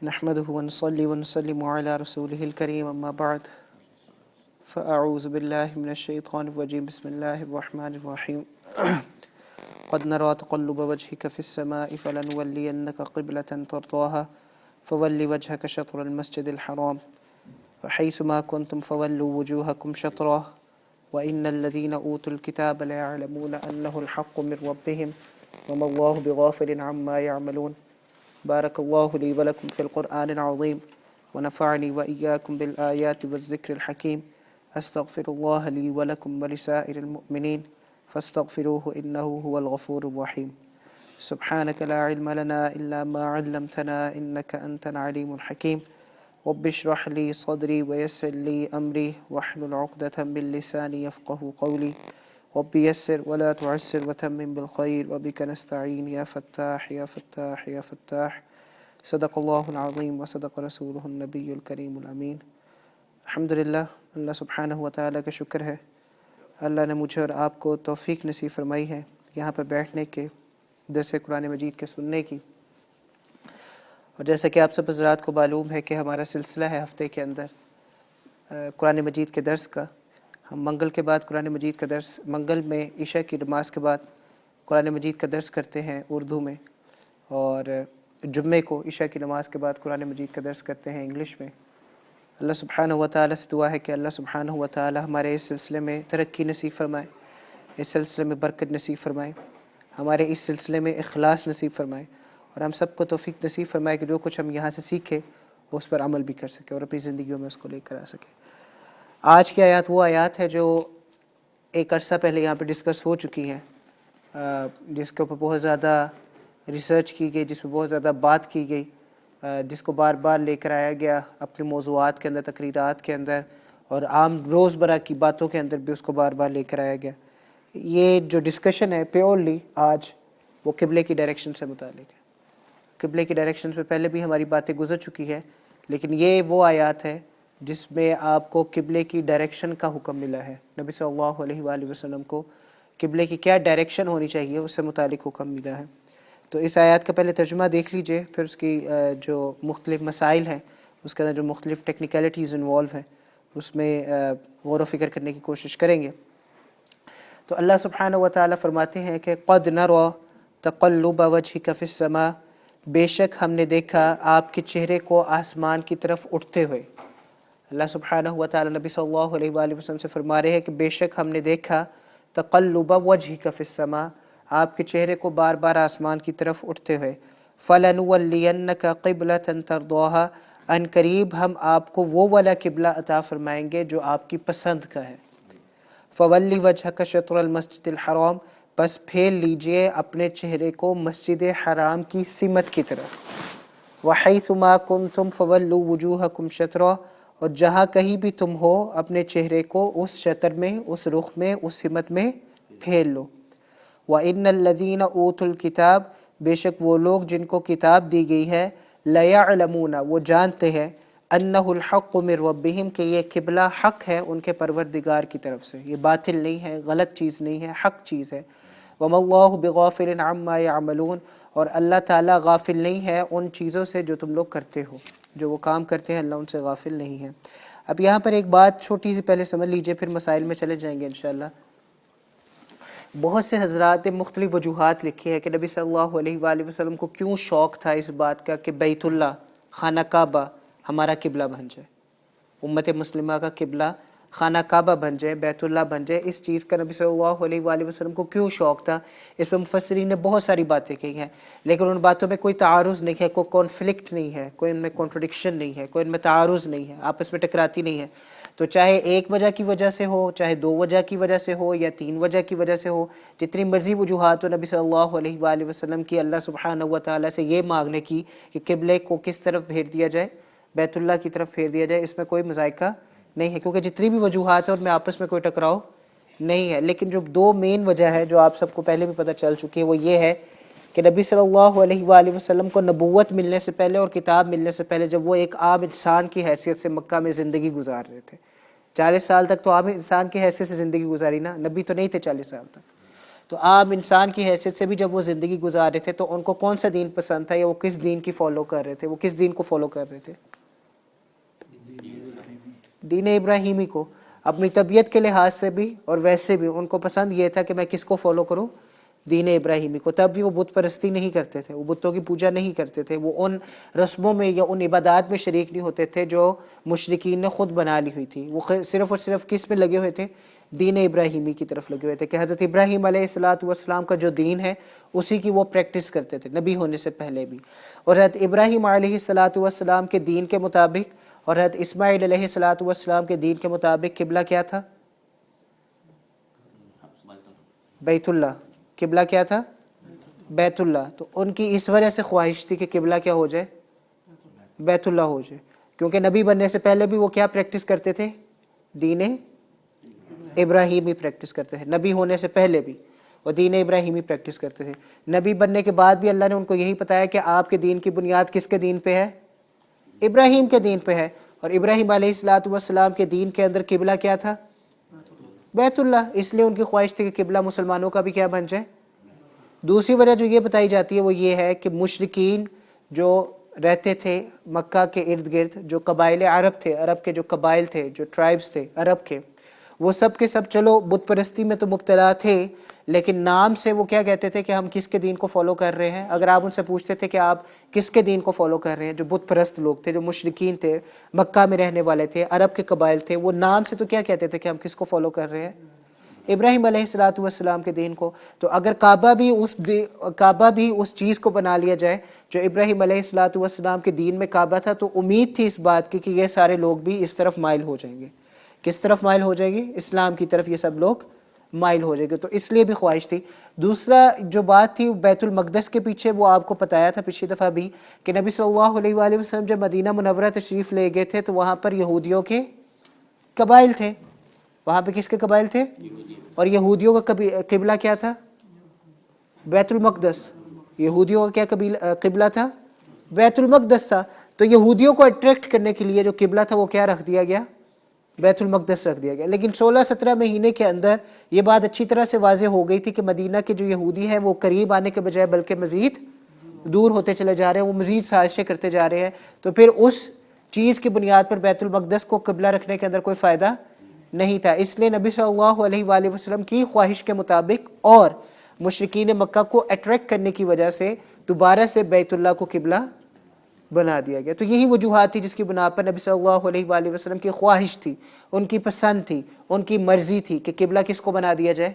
نحمده ونصلي ونسلم على رسوله الكريم أما بعد فأعوذ بالله من الشيطان الرجيم بسم الله الرحمن الرحيم قد نرى تقلب وجهك في السماء فلنولينك قبلة ترضاها فول وجهك شطر المسجد الحرام وحيث ما كنتم فولوا وجوهكم شطره وإن الذين أوتوا الكتاب ليعلمون أنه الحق من ربهم وما الله بغافل عما يعملون بارك الله لي ولكم في القرآن العظيم ونفعني وإياكم بالآيات والذكر الحكيم أستغفر الله لي ولكم ولسائر المؤمنين فاستغفروه إنه هو الغفور الرحيم سبحانك لا علم لنا إلا ما علمتنا إنك أنت العليم الحكيم رب اشرح لي صدري ويسر لي أمري واحلل عقدة من لساني يفقه قولي رب يسر ولا تعسر وتمم بالخير وبك نستعين يا فتاح يا فتاح يا فتاح صدق الله العظيم وصدق رسوله النبي الكريم الأمين الحمدللہ اللہ سبحانہ و تعالیٰ کا شکر ہے اللہ نے مجھے اور آپ کو توفیق نصیب فرمائی ہے یہاں پہ بیٹھنے کے درس قرآن مجید کے سننے کی اور جیسا کہ آپ سب حضرات کو معلوم ہے کہ ہمارا سلسلہ ہے ہفتے کے اندر قرآن مجید کے درس کا ہم منگل کے بعد قرآن مجید کا درس منگل میں عشاء کی نماز کے بعد قرآن مجید کا درس کرتے ہیں اردو میں اور جمعے کو عشاء کی نماز کے بعد قرآن مجید کا درس کرتے ہیں انگلش میں اللہ سبحانہ و تعالیٰ سے دعا ہے کہ اللہ سبحانہ و تعالیٰ ہمارے اس سلسلے میں ترقی نصیب فرمائے اس سلسلے میں برکت نصیب فرمائے ہمارے اس سلسلے میں اخلاص نصیب فرمائے اور ہم سب کو توفیق نصیب فرمائے کہ جو کچھ ہم یہاں سے سیکھیں اس پر عمل بھی کر سکیں اور اپنی زندگیوں میں اس کو لے کر آ سکیں آج کی آیات وہ آیات ہے جو ایک عرصہ پہلے یہاں پہ ڈسکس ہو چکی ہیں جس کے اوپر بہت زیادہ ریسرچ کی گئی جس پہ بہت زیادہ بات کی گئی جس کو بار بار لے کر آیا گیا اپنے موضوعات کے اندر تقریرات کے اندر اور عام روزمرہ کی باتوں کے اندر بھی اس کو بار بار لے کر آیا گیا یہ جو ڈسکشن ہے پیورلی آج وہ قبلے کی ڈائریکشن سے متعلق ہے قبلے کی ڈائریکشن پہ پہلے بھی ہماری باتیں گزر چکی ہے لیکن یہ وہ آیات ہے جس میں آپ کو قبلے کی ڈائریکشن کا حکم ملا ہے نبی صلی اللہ علیہ وآلہ وسلم کو قبلے کی کیا ڈائریکشن ہونی چاہیے اس سے متعلق حکم ملا ہے تو اس آیات کا پہلے ترجمہ دیکھ لیجئے پھر اس کی جو مختلف مسائل ہیں اس کے اندر جو مختلف ٹیکنیکلٹیز انوالو ہیں اس میں غور و فکر کرنے کی کوشش کریں گے تو اللہ سبحانہ و تعالیٰ فرماتے ہیں کہ قد نرى تقلب وجهك في السماء بے شک ہم نے دیکھا آپ کے چہرے کو آسمان کی طرف اٹھتے ہوئے اللہ سبحانہ و تعالیٰ نبی صلی اللہ علیہ وآلہ وسلم سے فرما رہے ہیں کہ بے شک ہم نے دیکھا تقلب وجهك في السماء آپ کے چہرے کو بار بار آسمان کی طرف اٹھتے ہوئے فَلَنُوَلِّيَنَّكَ قِبْلَةً تَرْضَاهَا ان قریب ہم آپ کو وہ والا قبلہ عطا فرمائیں گے جو آپ کی پسند کا ہے فَوَلِّ وَجْهَكَ شَطْرَ الْمَسْجِدِ الْحَرَامِ بس پھیر لیجئے اپنے چہرے کو مسجد حرام کی سمت کی طرف وَحَيْثُ مَا كُنْتُمْ فَوَلُّوا وُجُوهَكُمْ شَطْرَهُ اور جہاں کہیں بھی تم ہو اپنے چہرے کو اس شطر میں اس رخ میں اس سمت میں پھیر لو وَإِنَّ الَّذِينَ أُوتُوا الْكِتَابَ بے شک وہ لوگ جن کو کتاب دی گئی ہے لَيَعْلَمُونَ وہ جانتے ہیں أَنَّهُ الْحَقُّ مِنْ رَبِّهِمْ کہ یہ قبلہ حق ہے ان کے پروردگار کی طرف سے یہ باطل نہیں ہے غلط چیز نہیں ہے حق چیز ہے وَمَا اللَّهُ بِغَافِلٍ عَمَّا يَعْمَلُونَ اور اللہ تعالیٰ غافل نہیں ہے ان چیزوں سے جو تم لوگ کرتے ہو جو وہ کام کرتے ہیں اللہ ان سے غافل نہیں ہے اب یہاں پر ایک بات چھوٹی سی پہلے سمجھ لیجئے پھر مسائل میں چلے جائیں گے انشاءاللہ بہت سے حضرات مختلف وجوہات لکھی ہے کہ نبی صلی اللہ علیہ وآلہ وسلم کو کیوں شوق تھا اس بات کا کہ بیت اللہ خانہ کعبہ ہمارا قبلہ بن جائے امت مسلمہ کا قبلہ خانہ کعبہ بن جائے بیت اللہ بن جائے اس چیز کا نبی صلی اللہ علیہ وآلہ وسلم کو کیوں شوق تھا اس پہ مفسرین نے بہت ساری باتیں کہی ہیں لیکن ان باتوں میں کوئی تعارض نہیں ہے کوئی کانفلکٹ نہیں ہے کوئی ان میں کنٹرڈکشن نہیں ہے کوئی ان میں تعارض نہیں ہے آپس میں ٹکراتی نہیں ہے تو چاہے ایک وجہ کی وجہ سے ہو چاہے دو وجہ کی وجہ سے ہو یا تین وجہ کی وجہ سے ہو جتنی مرضی وجوہات ہو نبی صلی اللہ علیہ وآلہ وسلم کی اللہ سبحانہ و تعالیٰ سے یہ مانگنے کی کہ قبلے کو کس طرف پھیر دیا جائے بیت اللہ کی طرف پھیر دیا جائے اس میں کوئی مذائقہ نہیں ہے کیونکہ جتنی بھی وجوہات ہیں ان میں آپس میں کوئی ٹکراؤ نہیں ہے لیکن جو دو مین وجہ ہے جو آپ سب کو پہلے بھی پتہ چل چکی ہے وہ یہ ہے کہ نبی صلی اللہ علیہ وآلہ وسلم کو نبوت ملنے سے پہلے اور کتاب ملنے سے پہلے جب وہ ایک عام انسان کی حیثیت سے مکہ میں زندگی گزار رہے تھے 40 سال تک تو عام انسان کی حیثیت سے زندگی گزاری نا نبی تو نہیں تھے 40 سال تک تو عام انسان کی حیثیت سے بھی جب وہ زندگی گزار رہے تھے تو ان کو کون سا دین پسند تھا یا وہ کس دین کی فالو کر رہے تھے؟ وہ کس دین کو فالو کر رہے تھے؟ دین ابراہیمی کو. اپنی طبیعت کے لحاظ سے بھی اور ویسے بھی ان کو پسند یہ تھا کہ میں کس کو فالو کروں؟ دین ابراہیمی کو. تب بھی وہ بت پرستی نہیں کرتے تھے, وہ بتوں کی پوجا نہیں کرتے تھے, وہ ان رسموں میں یا ان عبادات میں شریک نہیں ہوتے تھے جو مشرکین نے خود بنا لی ہوئی تھی. وہ صرف اور صرف کس میں لگے ہوئے تھے؟ دین ابراہیمی کی طرف لگے ہوئے تھے کہ حضرت ابراہیم علیہ السلام کا جو دین ہے اسی کی وہ پریکٹس کرتے تھے نبی ہونے سے پہلے بھی. اور حضرت ابراہیم علیہ السلام کے دین کے مطابق اور حضرت اسماعیل علیہ السلام کے دین کے مطابق قبلہ کیا تھا؟ بیت اللہ. قبلہ کیا تھا؟ بیت اللہ. تو ان کی اس وجہ سے خواہش تھی کہ قبلہ کیا ہو جائے؟ بیت اللہ ہو جائے, کیونکہ نبی بننے سے پہلے بھی وہ کیا پریکٹس کرتے تھے؟ دین ابراہیمی پریکٹس کرتے تھے. نبی ہونے سے پہلے بھی وہ دین ابراہیمی پریکٹس کرتے تھے. نبی بننے کے بعد بھی اللہ نے ان کو یہی بتایا کہ آپ کے دین کی بنیاد کس کے دین پہ ہے؟ ابراہیم کے دین پہ ہے. اور ابراہیم علیہ السلام کے دین کے اندر قبلہ کیا تھا؟ بیت اللہ. اس لیے ان کی خواہش تھی کہ قبلہ مسلمانوں کا بھی کیا بن جائے. دوسری وجہ جو یہ بتائی جاتی ہے وہ یہ ہے کہ مشرکین جو رہتے تھے مکہ کے ارد گرد, جو قبائل عرب تھے, عرب کے جو قبائل تھے, جو ٹرائبز تھے عرب کے, وہ سب کے سب چلو بت پرستی میں تو مبتلا تھے, لیکن نام سے وہ کیا کہتے تھے کہ ہم کس کے دین کو فالو کر رہے ہیں. اگر آپ ان سے پوچھتے تھے کہ آپ کس کے دین کو فالو کر رہے ہیں, جو بت پرست لوگ تھے, جو مشرکین تھے, مکہ میں رہنے والے تھے, عرب کے قبائل تھے, وہ نام سے تو کیا کہتے تھے کہ ہم کس کو فالو کر رہے ہیں؟ ابراہیم علیہ السلام کے دین کو. تو اگر کعبہ بھی اس چیز کو بنا لیا جائے جو ابراہیم علیہ السلام کے دین میں کعبہ تھا, تو امید تھی اس بات کی کہ یہ سارے لوگ بھی اس طرف مائل ہو جائیں گے. کس طرف مائل ہو جائیں گے؟ اسلام کی طرف یہ سب لوگ مائل ہو جائیں گے. تو اس لیے بھی خواہش تھی. دوسرا جو بات تھی بیت المقدس کے پیچھے, وہ آپ کو بتایا تھا پچھلی دفعہ بھی کہ نبی صلی اللہ علیہ وآلہ وسلم جب مدینہ منورہ تشریف لے گئے تھے تو وہاں پر یہودیوں کے قبائل تھے. وہاں پہ کس کے قبائل تھے؟ اور یہودیوں کا قبلہ کیا تھا؟ بیت المقدس. یہودیوں کا کیا قبلہ تھا؟ بیت المقدس تھا. تو یہودیوں کو اٹریکٹ کرنے کے لیے جو قبلہ تھا وہ کیا رکھ دیا گیا؟ بیت المقدس رکھ دیا گیا. لیکن 16-17 مہینے کے اندر یہ بات اچھی طرح سے واضح ہو گئی تھی کہ مدینہ کے جو یہودی ہیں وہ قریب آنے کے بجائے بلکہ مزید دور ہوتے چلے جا رہے ہیں, وہ مزید سازشیں کرتے جا رہے ہیں. تو پھر اس چیز کی بنیاد پر بیت المقدس کو قبلہ رکھنے کے اندر کوئی فائدہ نہیں تھا. اس لیے نبی صلی اللہ علیہ وآلہ وسلم کی خواہش کے مطابق اور مشرکین مکہ کو اٹریکٹ کرنے کی وجہ سے دوبارہ سے بیت اللہ کو قبلہ بنا دیا گیا. تو یہی وجوہات تھی جس کی بنا پر نبی صلی اللہ علیہ وآلہ وسلم کی خواہش تھی, ان کی پسند تھی, ان کی مرضی تھی کہ قبلہ کس کو بنا دیا جائے؟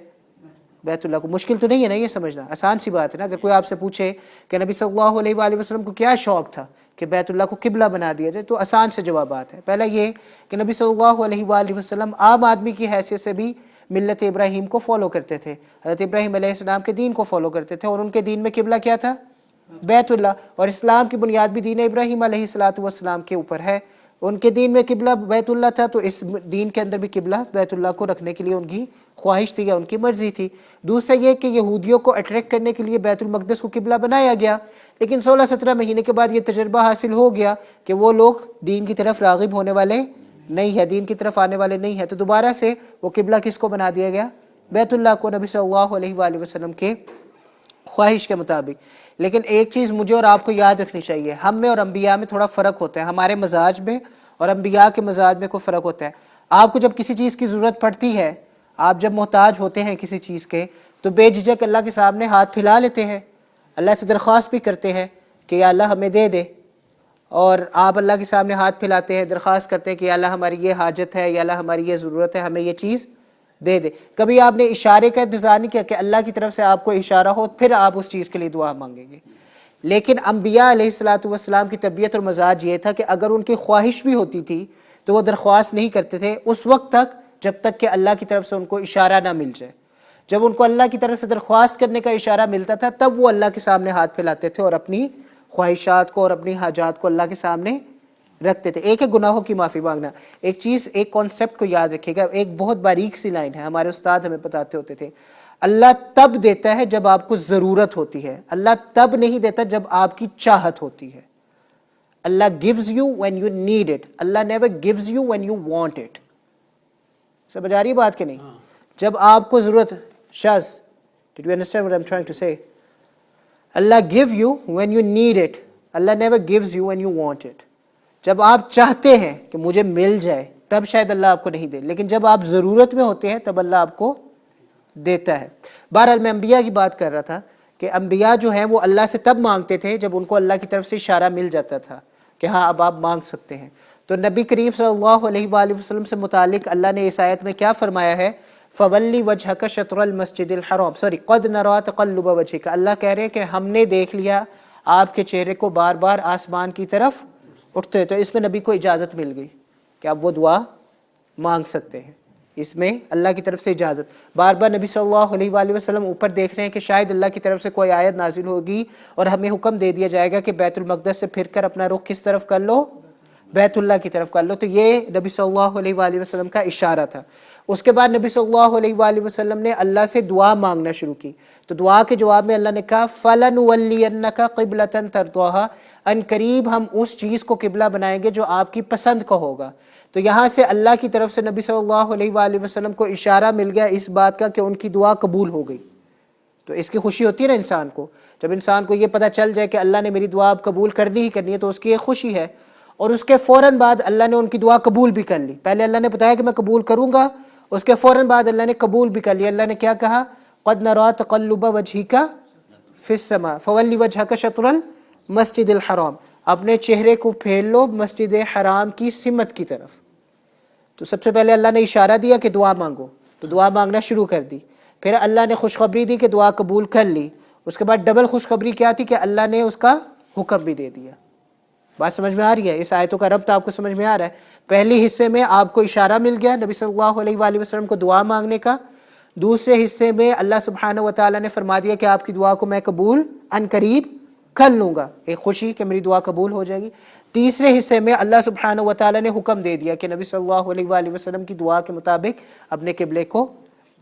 بیت اللہ کو. مشکل تو نہیں ہے نا یہ سمجھنا, آسان سی بات ہے نا. اگر کوئی آپ سے پوچھے کہ نبی صلی اللہ علیہ وآلہ وسلم کو کیا شوق تھا کہ بیت اللہ کو قبلہ بنا دیا جائے, تو آسان سے جوابات ہیں. پہلا یہ کہ نبی صلی اللہ علیہ وآلہ وسلم عام آدمی کی حیثیت سے بھی ملت ابراہیم کو فالو کرتے تھے, حضرت ابراہیم علیہ السلام کے دین کو فالو کرتے تھے, اور ان کے دین میں قبلہ کیا تھا؟ بیت اللہ. اور اسلام کی بنیاد بھی دین ابراہیم علیہ السلام کے اوپر ہے. ان کے دین میں قبلہ بیت اللہ تھا, تو اس دین کے اندر بھی قبلہ بیت اللہ کو رکھنے کے لیے ان کی خواہش تھی یا ان کی مرضی تھی. دوسرا یہ کہ یہودیوں کو اٹریکٹ کرنے کے لیے بیت المقدس کو قبلہ بنایا گیا, لیکن 16-17 مہینے کے بعد یہ تجربہ حاصل ہو گیا کہ وہ لوگ دین کی طرف راغب ہونے والے نہیں ہے, دین کی طرف آنے والے نہیں ہیں. تو دوبارہ سے وہ قبلہ کس کو بنا دیا گیا؟ بیت اللہ کو, نبی صلی اللہ علیہ وآلہ وسلم کے خواہش کے مطابق. لیکن ایک چیز مجھے اور آپ کو یاد رکھنی چاہیے, ہم میں اور انبیاء میں تھوڑا فرق ہوتا ہے. ہمارے مزاج میں اور انبیاء کے مزاج میں کوئی فرق ہوتا ہے. آپ کو جب کسی چیز کی ضرورت پڑتی ہے, آپ جب محتاج ہوتے ہیں کسی چیز کے, تو بے جھجک اللہ کے سامنے ہاتھ پھیلا لیتے ہیں, اللہ سے درخواست بھی کرتے ہیں کہ یا اللہ ہمیں دے دے. اور آپ اللہ کے سامنے ہاتھ پھیلاتے ہیں, درخواست کرتے ہیں کہ یا اللہ ہماری یہ حاجت ہے, یا اللہ ہماری یہ ضرورت ہے, ہمیں یہ چیز دے دے. کبھی آپ نے اشارے کا انتظار نہیں کیا کہ اللہ کی طرف سے آپ کو اشارہ ہو پھر آپ اس چیز کے لیے دعا مانگیں گے. لیکن انبیاء علیہ السلام کی طبیعت اور مزاج یہ تھا کہ اگر ان کی خواہش بھی ہوتی تھی تو وہ درخواست نہیں کرتے تھے اس وقت تک جب تک کہ اللہ کی طرف سے ان کو اشارہ نہ مل جائے. جب ان کو اللہ کی طرف سے درخواست کرنے کا اشارہ ملتا تھا تب وہ اللہ کے سامنے ہاتھ پھیلاتے تھے اور اپنی خواہشات کو اور اپنی حاجات کو اللہ کے سامنے رکھتے تھے. ایک ہے گناہوں کی معافی مانگنا. ایک چیز, ایک کانسیپٹ کو یاد رکھیے گا, ایک بہت باریک سی لائن ہے, ہمارے استاد ہمیں بتاتے ہوتے تھے, اللہ تب دیتا ہے جب آپ کو ضرورت ہوتی ہے, اللہ تب نہیں دیتا جب آپ کی چاہت ہوتی ہے. اللہ gives you when you need it, Allah never gives you when you want it. سمجھ آ رہی بات کہ نہیں؟ جب آپ کو ضرورت, شاز Did you understand what I'm trying to say? Allah give you when you need it. Allah never gives you when you want it. جب آپ چاہتے ہیں کہ مجھے مل جائے تب شاید اللہ آپ کو نہیں دے، لیکن جب آپ ضرورت میں ہوتے ہیں تب اللہ آپ کو دیتا ہے. بہرحال میں انبیاء کی بات کر رہا تھا کہ انبیاء جو ہیں وہ اللہ سے تب مانگتے تھے جب ان کو اللہ کی طرف سے اشارہ مل جاتا تھا کہ ہاں اب آپ مانگ سکتے ہیں. تو نبی کریم صلی اللہ علیہ وآلہ وسلم سے متعلق اللہ نے اس آیت میں کیا فرمایا ہے؟ فَوَلِّ وَجْهَكَ شَطْرَ الْمَسْجِدِ الْحَرَامِ قَدْ نَرَىٰ تَقَلُّبَ وَجْهِكَ. اللہ کہہ رہے ہیں کہ ہم نے دیکھ لیا آپ کے چہرے کو بار بار آسمان کی طرف اٹھتے. تو اس میں نبی کو اجازت مل گئی کہ آپ وہ دعا مانگ سکتے ہیں. اس میں اللہ کی طرف سے اجازت. بار بار نبی صلی اللہ علیہ وآلہ وسلم اوپر دیکھ رہے ہیں کہ شاید اللہ کی طرف سے کوئی آیت نازل ہوگی اور ہمیں حکم دے دیا جائے گا کہ بیت المقدس سے پھر کر اپنا رخ کس طرف کر لو؟ بیت اللہ کی طرف کر لو. تو یہ نبی صلی اللہ علیہ وآلہ وسلم کا اشارہ تھا. اس کے بعد نبی صلی اللہ علیہ وآلہ وسلم نے اللہ سے دعا مانگنا شروع کی. تو دعا کے جواب میں اللہ نے کہا فَلَنُوَلِّيَنَّكَ قِبْلَةً تَرْضَاهَا، ان قریب ہم اس چیز کو قبلہ بنائیں گے جو آپ کی پسند کا ہوگا. تو یہاں سے اللہ کی طرف سے نبی صلی اللہ علیہ وآلہ وسلم کو اشارہ مل گیا اس بات کا کہ ان کی دعا قبول ہو گئی. تو اس کی خوشی ہوتی ہے نا انسان کو، جب انسان کو یہ پتہ چل جائے کہ اللہ نے میری دعا اب قبول کرنی ہی کرنی ہے تو اس کی ایک خوشی ہے. اور اس کے فوراً بعد اللہ نے ان کی دعا قبول بھی کر لی. پہلے اللہ نے بتایا کہ میں قبول کروں گا، اس کے فوراً بعد اللہ نے قبول بھی کر لیا. اللہ نے کیا کہا؟ قَدْ نَرَىٰ تَقَلُّبَ وَجْهِكَ فِي السَّمَاءِ فَوَلِّ وَجْهَكَ شَطْرَ الْمَسْجِدِ الْحَرَامِ. اپنے چہرے کو پھیر لو مسجد حرام کی سمت کی طرف. تو سب سے پہلے اللہ نے اشارہ دیا کہ دعا مانگو، تو دعا مانگنا شروع کر دی. پھر اللہ نے خوشخبری دی کہ دعا قبول کر لی. اس کے بعد ڈبل خوشخبری کیا تھی کہ اللہ نے اس کا حکم بھی دے دیا. بات سمجھ میں آ رہی ہے؟ اس آیتوں کا ربط آپ کو سمجھ میں آ رہا ہے؟ پہلی حصے میں آپ کو اشارہ مل گیا نبی صلی اللہ علیہ وآلہ وسلم کو دعا مانگنے کا. دوسرے حصے میں اللہ سبحانہ و تعالیٰ نے فرما دیا کہ آپ کی دعا کو میں قبول ان قریب کر لوں گا، ایک خوشی کہ میری دعا قبول ہو جائے گی. تیسرے حصے میں اللہ سبحانہ و تعالیٰ نے حکم دے دیا کہ نبی صلی اللہ علیہ وآلہ وسلم کی دعا کے مطابق اپنے قبلے کو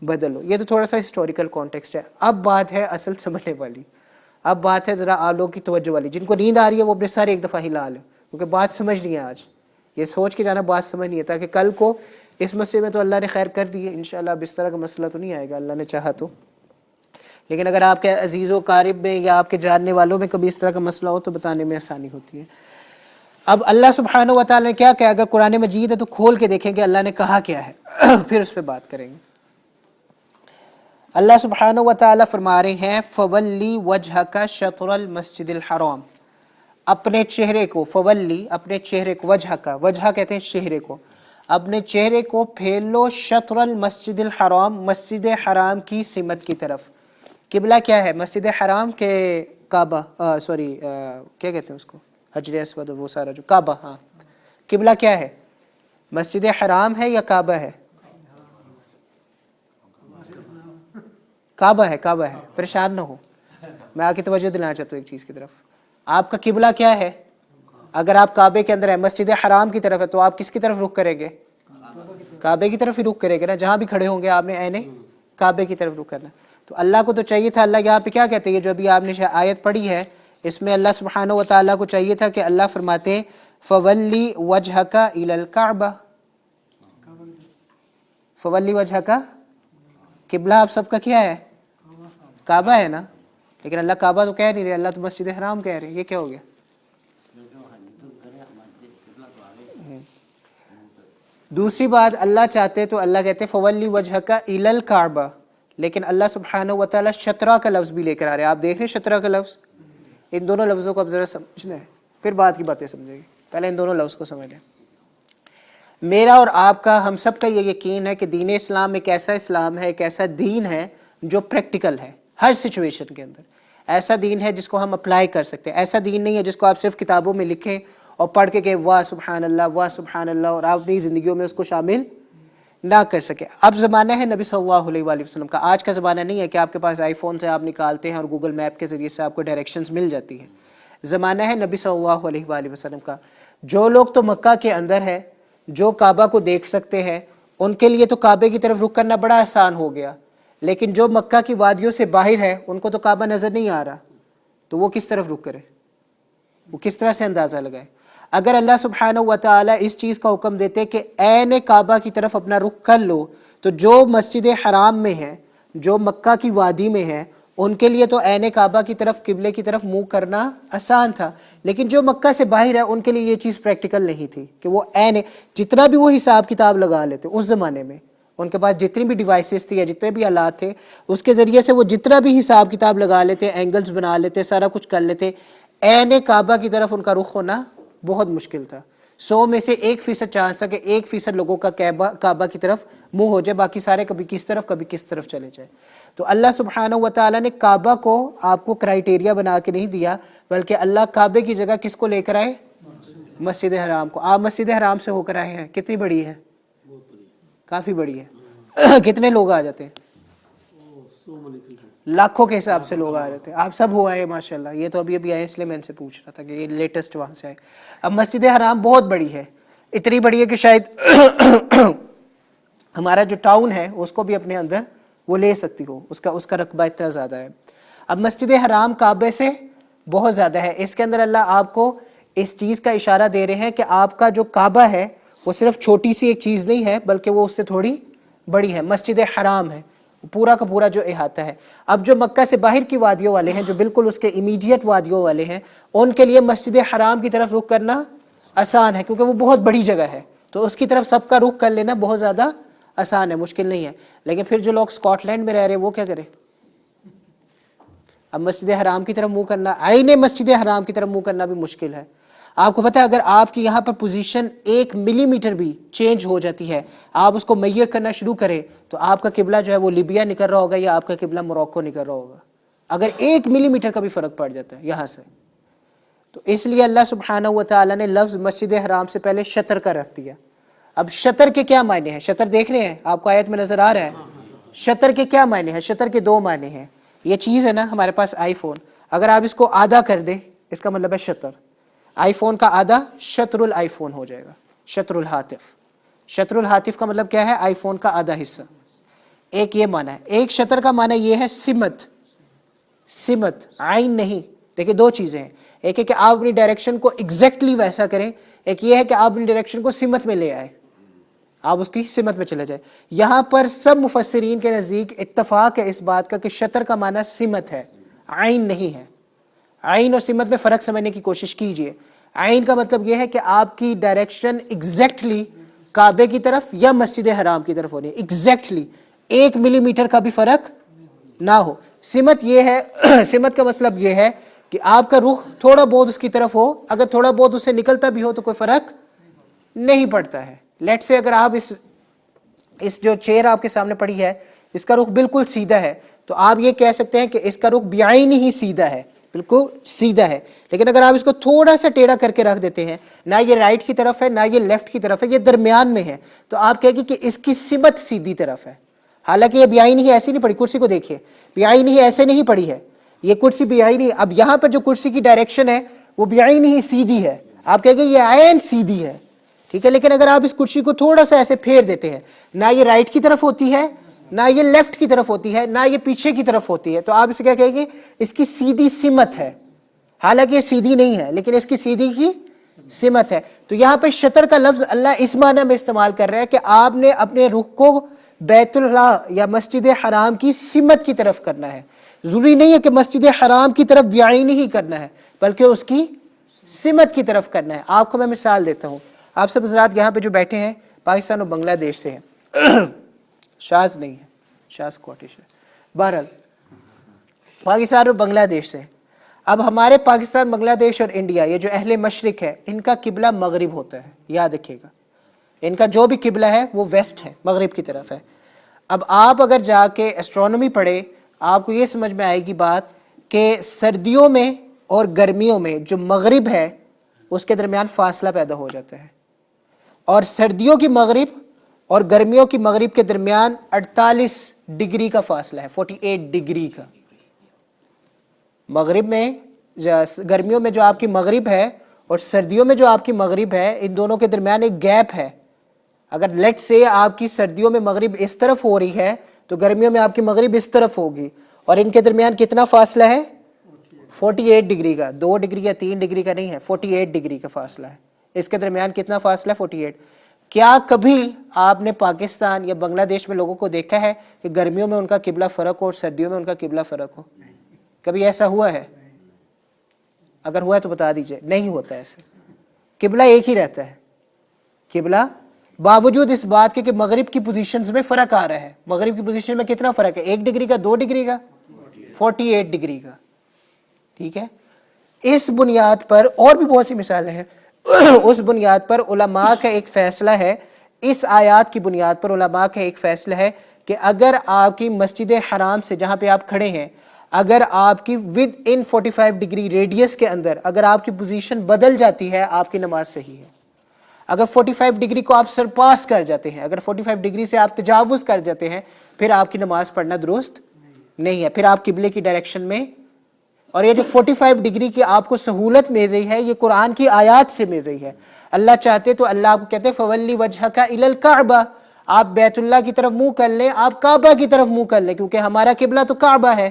بدلو. یہ تو تھوڑا سا ہسٹوریکل کانٹیکسٹ ہے. اب بات ہے اصل سمجھنے والی، اب بات ہے ذرا آپ لوگوں کی توجہ والی. جن کو نیند آ رہی ہے وہ اپنے سارے ایک دفعہ ہلا لیں، کیونکہ بات سمجھ نہیں ہے. آج یہ سوچ کے جانا بات سمجھ نہیں ہے تاکہ کل کو اس مسئلے میں تو اللہ نے خیر کر دی ہے انشاءاللہ. اب اس طرح کا مسئلہ تو نہیں آئے گا اللہ نے چاہا تو. لیکن اگر آپ کے عزیز و قارب میں یا آپ کے جاننے والوں میں کبھی اس طرح کا مسئلہ ہو تو بتانے میں آسانی ہوتی ہے. اب اللہ سبحانہ و تعالیٰ نے کیا کہا؟ اگر قرآن مجید ہے تو کھول کے دیکھیں گے اللہ نے کہا کیا ہے پھر اس پہ بات کریں گے. اللہ سبحانہ و تعالیٰ فرما رہے ہیں فَوَلِّ وَجْهَكَ شَطْرَ الْمَسْجِدِ الْحَرَامِ، اپنے چہرے کو، فولی اپنے چہرے کو، وجہ کا، وجہ کہتے ہیں چہرے کو، اپنے چہرے کو پھیر لو شطر المسجد الحرام، مسجد حرام کی سمت کی طرف. قبلہ کیا ہے؟ مسجد حرام کے کعبہ، کیا کہتے ہیں اس کو؟ حجر اسود، وہ سارا جو کعبہ. ہاں قبلہ کیا ہے؟ مسجد حرام ہے یا کعبہ ہے؟ کعبہ ہے، کعبہ ہے. پریشان نہ ہو، میں آ کے توجہ دلانا چاہتا ہوں ایک چیز کی طرف. آپ کا قبلہ کیا ہے؟ اگر آپ کعبے کے اندر ہے، مسجد حرام کی طرف ہے، تو آپ کس کی طرف رخ کریں گے؟ کعبے کی طرف ہی رخ کریں گے نا. جہاں بھی کھڑے ہوں گے آپ نے عین کعبے کی طرف رخ کرنا. تو اللہ کو تو چاہیے تھا، اللہ یہاں پہ کیا کہتے ہیں جو ابھی آپ نے آیت پڑھی ہے اس میں اللہ سبحانہ و تعالیٰ کو چاہیے تھا کہ اللہ فرماتے ہیں فَوَلِّ وَجْهَكَ إِلَى الْكَعْبَةِ. فَوَلِّ وَجْهَكَ قبلہ آپ سب کا کیا ہے؟ کعبہ ہے نا. لیکن اللہ کعبہ تو کہہ نہیں رہے، اللہ تو مسجد حرام کہہ رہے ہیں. یہ کیا ہو گیا؟ دوسری بات اللہ چاہتے تو اللہ کہتے فَوَلِّ وَجْهَكَ إِلَى الْكَعْبَةِ، لیکن اللہ سبحانہ و تعالیٰ شطرہ کا لفظ بھی لے کر آ رہے ہیں. آپ دیکھ رہے ہیں شطرہ کا لفظ. ان دونوں لفظوں کو اب ذرا سمجھنا ہے، پھر بعد کی باتیں سمجھیں گے. پہلے ان دونوں لفظ کو سمجھ لیں. میرا اور آپ کا، ہم سب کا یہ یقین ہے کہ دین اسلام ایک ایسا اسلام ہے، ایک ایسا دین ہے جو پریکٹیکل ہے ہر سچویشن کے اندر. ایسا دین ہے جس کو ہم اپلائی کر سکتے ہیں. ایسا دین نہیں ہے جس کو آپ صرف کتابوں میں لکھیں اور پڑھ کے کہ واہ سبحان اللہ، واہ سبحان اللہ، اور آپ اپنی زندگیوں میں اس کو شامل نہ کر سکے. اب زمانہ ہے نبی صلی اللہ علیہ وآلہ وسلم کا. آج کا زمانہ نہیں ہے کہ آپ کے پاس آئی فون سے آپ نکالتے ہیں اور گوگل میپ کے ذریعے سے آپ کو ڈائریکشنز مل جاتی ہیں. زمانہ ہے نبی صلی اللہ علیہ وآلہ وسلم کا. جو لوگ تو مکہ کے اندر ہے، جو کعبہ کو دیکھ سکتے ہیں، ان کے لیے تو کعبے کی طرف رخ کرنا بڑا آسان ہو گیا. لیکن جو مکہ کی وادیوں سے باہر ہے ان کو تو کعبہ نظر نہیں آ رہا، تو وہ کس طرف رخ کرے؟ وہ کس طرح سے اندازہ لگائے؟ اگر اللہ سبحانہ و تعالیٰ اس چیز کا حکم دیتے کہ عین کعبہ کی طرف اپنا رخ کر لو، تو جو مسجد حرام میں ہے جو مکہ کی وادی میں ہیں ان کے لیے تو عین کعبہ کی طرف قبلے کی طرف منہ کرنا آسان تھا، لیکن جو مکہ سے باہر ہے ان کے لیے یہ چیز پریکٹیکل نہیں تھی کہ وہ عین جتنا بھی وہ حساب کتاب لگا لیتے اس زمانے میں، ان کے پاس جتنی بھی ڈیوائسز تھی یا جتنے بھی آلات تھے اس کے ذریعے سے وہ جتنا بھی حساب کتاب لگا لیتے، اینگلز بنا لیتے، سارا کچھ کر لیتے، عین کعبہ کی طرف ان کا رخ ہونا بہت مشکل تھا۔ 100 میں سے 1% چانس ہے کہ 1% لوگوں کا کعبہ کی طرف منہ ہو جائے، باقی سارے کبھی کس طرف چلے جائے۔ تو اللہ سبحانہ و تعالیٰ نے کعبہ کو آپ کو کرائیٹیریا بنا کے نہیں دیا، بلکہ اللہ کعبے کی جگہ کس کو لے کر آئے؟ مسجد حرام کو۔ آپ مسجد حرام سے ہو کر آئے ہیں، کتنی بڑی ہے؟ کافی بڑی ہے۔ کتنے لوگ آ جاتے ہیں؟ لاکھوں کے حساب سے لوگ آ جاتے ہیں۔ آپ سب ہو آئے ماشاءاللہ، یہ تو ابھی آئے اس لیے میں ان سے پوچھ رہا تھا کہ یہ لیٹسٹ وہاں سے آئے۔ اب مسجد حرام بہت بڑی ہے، اتنی بڑی ہے کہ شاید ہمارا جو ٹاؤن ہے اس کو بھی اپنے اندر وہ لے سکتی ہو، اس کا رقبہ اتنا زیادہ ہے۔ اب مسجد حرام کعبے سے بہت زیادہ ہے، اس کے اندر اللہ آپ کو اس چیز کا اشارہ دے رہے ہیں کہ آپ کا جو کعبہ ہے وہ صرف چھوٹی سی ایک چیز نہیں ہے، بلکہ وہ اس سے تھوڑی بڑی ہے۔ مسجد حرام ہے پورا کا پورا جو احاطہ ہے۔ اب جو مکہ سے باہر کی وادیوں والے ہیں، جو بالکل اس کے امیڈیٹ وادیوں والے ہیں، ان کے لیے مسجد حرام کی طرف رخ کرنا آسان ہے، کیونکہ وہ بہت بڑی جگہ ہے، تو اس کی طرف سب کا رخ کر لینا بہت زیادہ آسان ہے، مشکل نہیں ہے۔ لیکن پھر جو لوگ اسکاٹ لینڈ میں رہ رہے ہیں وہ کیا کریں؟ اب مسجد حرام کی طرف منہ کرنا، عین مسجد حرام کی طرف منہ کرنا بھی مشکل ہے۔ آپ کو پتہ ہے اگر آپ کی یہاں پر پوزیشن 1 ملی میٹر بھی چینج ہو جاتی ہے، آپ اس کو میئر کرنا شروع کریں تو آپ کا قبلہ جو ہے وہ لیبیا نکل رہا ہوگا یا آپ کا قبلہ موروکو نکل رہا ہوگا، اگر 1 ملی میٹر کا بھی فرق پڑ جاتا ہے یہاں سے۔ تو اس لیے اللہ سبحانہ و تعالیٰ نے لفظ مسجد حرام سے پہلے شطر کا رکھ دیا۔ اب شطر کے کیا معنی ہیں؟ شطر دیکھ رہے ہیں آپ کو آیت میں نظر آ رہا ہے؟ شطر کے کیا معنی ہیں؟ شطر کے 2 معنی ہیں۔ یہ چیز ہے نا ہمارے پاس آئی فون، اگر آپ اس کو آدھا کر دیں اس کا مطلب ہے شطر۔ آئی فون کا آدھا شطر الائی فون ہو جائے گا، شطر الہاتف۔ شطر الہاتف کا مطلب کیا ہے؟ آئی فون کا آدھا حصہ۔ ایک یہ معنی ہے۔ ایک شطر کا معنی یہ ہے سمت، سمت عین نہیں۔ دیکھیں 2 چیزیں ہیں، ایک ہے کہ آپ اپنی ڈائریکشن کو ایگزیکٹلی ویسا کریں، ایک یہ ہے کہ آپ اپنی ڈائریکشن کو سمت میں لے آئے، آپ اس کی سمت میں چلے جائیں۔ یہاں پر سب مفسرین کے نزدیک اتفاق ہے اس بات کا کہ شطر کا معنی سمت ہے، عین نہیں ہے۔ عین اور سمت میں فرق سمجھنے کی کوشش کیجئے۔ عین کا مطلب یہ ہے کہ آپ کی ڈائریکشن ایگزیکٹلی کعبے کی طرف یا مسجد حرام کی طرف ہونی ہے، ایگزیکٹلی 1 ملی میٹر کا بھی فرق نہ ہو۔ سمت یہ ہے، سمت کا مطلب یہ ہے کہ آپ کا رخ تھوڑا بہت اس کی طرف ہو، اگر تھوڑا بہت اس سے نکلتا بھی ہو تو کوئی فرق نہیں پڑتا ہے۔ لیٹ سے اگر آپ اس جو چیئر آپ کے سامنے پڑی ہے اس کا رخ بالکل سیدھا ہے تو آپ یہ کہہ سکتے ہیں کہ اس کا رخ بعین ہی سیدھا ہے، بالکل سیدھا ہے۔ لیکن اگر آپ اس کو تھوڑا سا ٹیڑھا کر کے رکھ دیتے ہیں، نہ یہ رائٹ کی طرف ہے نہ یہ لیفٹ کی طرف ہے، یہ درمیان میں ہے، تو آپ کہیں گے کہ اس کی سمت سیدھی طرف ہے۔ حالانکہ یہ بعین ہی ایسی نہیں پڑی، کرسی کو دیکھیے، بعین ہی ایسے نہیں پڑی ہے، یہ کرسی بعین ہی۔ اب یہاں پر جو کرسی کی ڈائریکشن ہے وہ بعین ہی سیدھی ہے، آپ کہیں گے یہ عین سیدھی ہے، ٹھیک ہے۔ لیکن اگر آپ اس کرسی کو تھوڑا سا ایسے پھیر دیتے ہیں، نہ یہ رائٹ کی طرف ہوتی ہے نہ یہ لیفٹ کی طرف ہوتی ہے نہ یہ پیچھے کی طرف ہوتی ہے، تو آپ اسے کیا کہیں گے؟ اس کی سیدھی سمت ہے۔ حالانکہ یہ سیدھی نہیں ہے لیکن اس کی سیدھی کی سمت ہے۔ تو یہاں پہ شطر کا لفظ اللہ اس معنی میں استعمال کر رہا ہے کہ آپ نے اپنے رخ کو بیت اللہ یا مسجد حرام کی سمت کی طرف کرنا ہے۔ ضروری نہیں ہے کہ مسجد حرام کی طرف بعین ہی کرنا ہے، بلکہ اس کی سمت کی طرف کرنا ہے۔ آپ کو میں مثال دیتا ہوں، آپ سب حضرات یہاں پہ جو بیٹھے ہیں پاکستان اور بنگلہ دیش سے ہیں، شاز نہیں ہے، شاز اسکاٹش ہے، بہرحال پاکستان اور بنگلہ دیش سے۔ اب ہمارے پاکستان، بنگلہ دیش اور انڈیا، یہ جو اہل مشرق ہے، ان کا قبلہ مغرب ہوتا ہے، یاد رکھیے گا، ان کا جو بھی قبلہ ہے وہ ویسٹ ہے، مغرب کی طرف ہے۔ اب آپ اگر جا کے اسٹرونومی پڑھے آپ کو یہ سمجھ میں آئے گی بات کہ سردیوں میں اور گرمیوں میں جو مغرب ہے اس کے درمیان فاصلہ پیدا ہو جاتا ہے، اور سردیوں کی مغرب اور گرمیوں کی مغرب کے درمیان 48 ڈگری کا فاصلہ ہے، 48 ڈگری کا۔ مغرب میں گرمیوں میں جو آپ کی مغرب ہے اور سردیوں میں جو آپ کی مغرب ہے، ان دونوں کے درمیان ایک گیپ ہے۔ اگر لیٹ سے آپ کی سردیوں میں مغرب اس طرف ہو رہی ہے تو گرمیوں میں آپ کی مغرب اس طرف ہوگی، اور ان کے درمیان کتنا فاصلہ ہے؟ 48 ڈگری کا، 2 ڈگری یا 3 ڈگری کا نہیں ہے، 48 ڈگری کا فاصلہ ہے۔ اس کے درمیان کتنا فاصلہ ہے؟ 48۔ کیا کبھی آپ نے پاکستان یا بنگلہ دیش میں لوگوں کو دیکھا ہے کہ گرمیوں میں ان کا قبلہ فرق ہو اور سردیوں میں ان کا قبلہ فرق ہو؟ کبھی ایسا ہوا ہے؟ اگر ہوا ہے تو بتا دیجئے. نہیں ہوتا ایسا، قبلہ ایک ہی رہتا ہے. قبلہ باوجود اس بات کے کہ مغرب کی پوزیشنز میں فرق آ رہا ہے. مغرب کی پوزیشن میں کتنا فرق ہے؟ 1 ڈگری کا، 2 ڈگری کا، 48 ڈگری کا. ٹھیک ہے. اس بنیاد پر اور بھی بہت سی مثالیں ہیں. اس بنیاد پر علماء کا ایک فیصلہ ہے، اس آیات کی بنیاد پر علماء کا ایک فیصلہ ہے کہ اگر آپ کی مسجد حرام سے جہاں پہ آپ کھڑے ہیں، اگر آپ کی ود ان 45 ڈگری ریڈیس کے اندر اگر آپ کی پوزیشن بدل جاتی ہے، آپ کی نماز صحیح ہے. اگر 45 ڈگری کو آپ سرپاس کر جاتے ہیں، اگر 45 ڈگری سے آپ تجاوز کر جاتے ہیں، پھر آپ کی نماز پڑھنا درست نہیں ہے، پھر آپ قبلے کی ڈائریکشن میں. اور یہ جو 45 ڈگری کی آپ کو سہولت مل رہی ہے، یہ قرآن کی آیات سے مل رہی ہے. اللہ چاہتے تو اللہ آپ کو کہتے فولی وجہک الی الکعبہ، آپ بیت اللہ کی طرف منہ کر لیں، آپ کعبہ کی طرف منہ کر لیں، کیونکہ ہمارا قبلہ تو کعبہ ہے،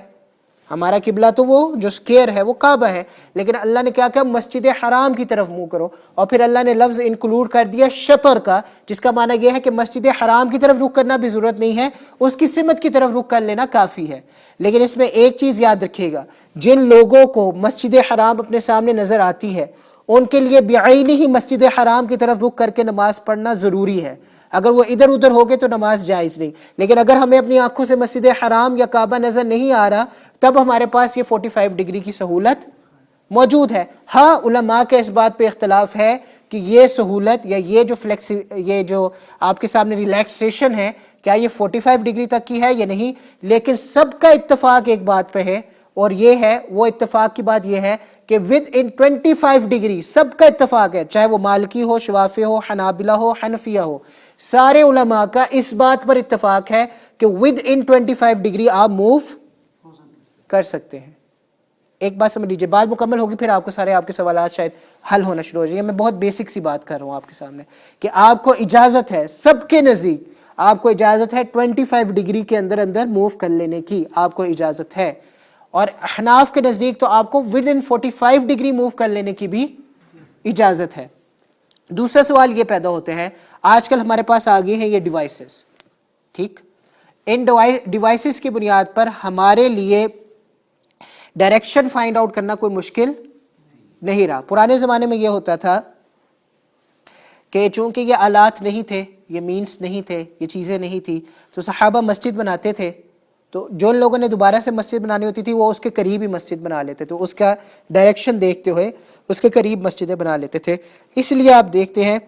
ہمارا قبلہ تو وہ جو سکیئر ہے وہ کعبہ ہے. لیکن اللہ نے کیا کہا؟ مسجد حرام کی طرف منہ کرو. اور پھر اللہ نے لفظ انکلوڈ کر دیا شطر کا، جس کا معنی یہ ہے کہ مسجد حرام کی طرف رخ کرنا بھی ضرورت نہیں ہے، اس کی سمت کی طرف رخ کر لینا کافی ہے. لیکن اس میں ایک چیز یاد رکھیے گا، جن لوگوں کو مسجد حرام اپنے سامنے نظر آتی ہے، ان کے لیے بعینی ہی مسجد حرام کی طرف رخ کر کے نماز پڑھنا ضروری ہے. اگر وہ ادھر ادھر ہو گئے تو نماز جائز نہیں. لیکن اگر ہمیں اپنی آنکھوں سے مسجد حرام یا کعبہ نظر نہیں آ رہا، تب ہمارے پاس یہ 45 ڈگری کی سہولت موجود ہے. ہاں علماء کے اس بات پہ اختلاف ہے کہ یہ سہولت یا یہ جو آپ کے سامنے ریلیکسیشن ہے، کیا یہ 45 ڈگری تک کی ہے یا نہیں. لیکن سب کا اتفاق ایک بات پہ ہے، اور یہ ہے، وہ اتفاق کی بات یہ ہے کہ ود ان 25 ڈگری سب کا اتفاق ہے، چاہے وہ مالکی ہو، شوافی ہو، حنابلہ ہو، حنفیہ ہو، سارے علماء کا اس بات پر اتفاق ہے کہ ود ان 25 ڈگری آپ موو کر سکتے ہیں. ایک بات سمجھ لیجیے، بات مکمل ہوگی پھر آپ کو سارے آپ کے سوالات شاید حل ہونا شروع ہو جائیں گے. میں بہت بیسک سی بات کر رہا ہوں آپ کے سامنے کہ آپ کو اجازت ہے، سب کے نزدیک آپ کو اجازت ہے 25 ڈگری کے اندر اندر موو کر لینے کی، آپ کو اجازت ہے. اور احناف کے نزدیک تو آپ کو ود ان 45 ڈگری موو کر لینے کی بھی اجازت ہے. دوسرا سوال یہ پیدا ہوتے ہیں، آج کل ہمارے پاس آ گئے ہیں یہ ڈیوائسز. ٹھیک، ان ڈیوائسز کی بنیاد پر ہمارے لیے ڈائریکشن فائنڈ آؤٹ کرنا کوئی مشکل نہیں رہا. پرانے زمانے میں یہ ہوتا تھا کہ چونکہ یہ آلات نہیں تھے، یہ مینس نہیں تھے، یہ چیزیں نہیں تھی، تو صحابہ مسجد بناتے تھے تو جو لوگوں نے دوبارہ سے مسجد بنانی ہوتی تھی وہ اس کے قریب ہی مسجد بنا لیتے تھے، اس کا ڈائریکشن دیکھتے ہوئے اس کے قریب مسجدیں بنا لیتے تھے. اس لیے آپ دیکھتے ہیں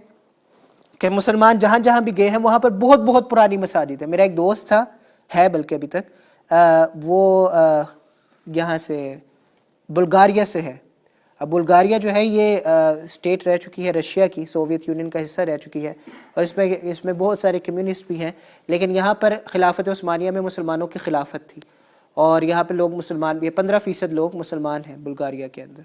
کہ مسلمان جہاں جہاں بھی گئے ہیں وہاں پر بہت بہت پرانی مساجد ہے. میرا ایک دوست تھا، ہے بلکہ ابھی تک، وہ یہاں سے بلغاریہ سے ہے. اب بلغاریہ جو ہے یہ اسٹیٹ رہ چکی ہے رشیا کی، سوویت یونین کا حصہ رہ چکی ہے، اور اس میں بہت سارے کمیونسٹ بھی ہیں. لیکن یہاں پر خلافت عثمانیہ میں مسلمانوں کی خلافت تھی، اور یہاں پہ لوگ مسلمان بھی ہیں، 15% لوگ مسلمان ہیں بلغاریہ کے اندر.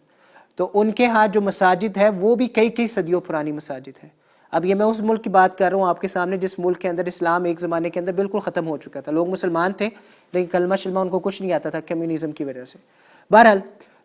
تو ان کے ہاں جو مساجد ہے وہ بھی کئی صدیوں پرانی مساجد ہے. اب یہ میں اس ملک کی بات کر رہا ہوں آپ کے سامنے جس ملک کے اندر اسلام ایک زمانے کے اندر بالکل ختم ہو چکا تھا. لوگ مسلمان تھے لیکن کلمہ شلمہ ان کو کچھ نہیں آتا تھا کمیونزم کی وجہ سے. بہرحال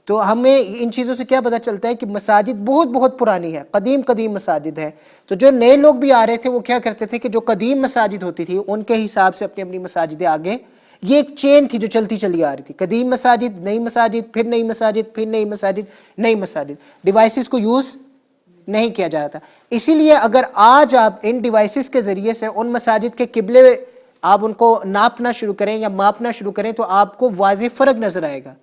تو ہمیں ان چیزوں سے کیا پتہ چلتا ہے کہ مساجد بہت بہت پرانی ہے، قدیم مساجد ہے. تو جو نئے لوگ بھی آ رہے تھے وہ کیا کرتے تھے کہ جو قدیم مساجد ہوتی تھی ان کے حساب سے اپنی مساجدیں آگے، یہ ایک چین تھی جو چلتی چلی آ رہی تھی، قدیم مساجد، نئی مساجد، پھر نئی مساجد، پھر نئی مساجد، نئی مساجد. ڈیوائسز کو یوز نہیں کیا جاتا تھا. اسی لیے اگر آج آپ ان ڈیوائسز کے ذریعے سے ان مساجد کے قبلے آپ ان کو ناپنا شروع کریں یا ماپنا شروع کریں تو آپ کو واضح فرق نظر آئے گا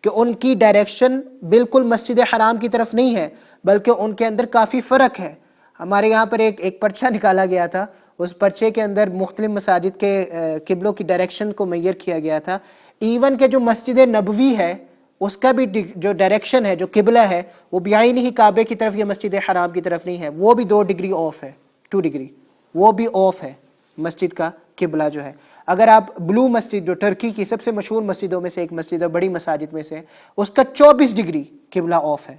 کہ ان کی ڈائریکشن بالکل مسجد حرام کی طرف نہیں ہے، بلکہ ان کے اندر کافی فرق ہے. ہمارے یہاں پر ایک پرچہ نکالا گیا تھا، اس پرچے کے اندر مختلف مساجد کے قبلوں کی ڈائریکشن کو معیر کیا گیا تھا. ایون کہ جو مسجد نبوی ہے اس کا بھی جو ڈائریکشن ہے، جو قبلہ ہے، وہ بعین ہی کعبے کی طرف یا مسجد حرام کی طرف نہیں ہے، وہ بھی 2 ڈگری آف ہے، 2 ڈگری وہ بھی آف ہے مسجد کا قبلہ جو ہے. اگر آپ بلو مسجد جو ٹرکی کی سب سے مشہور مسجدوں میں سے ایک مسجد ہے، بڑی مساجد میں سے، اس کا 24 ڈگری قبلہ آف ہے،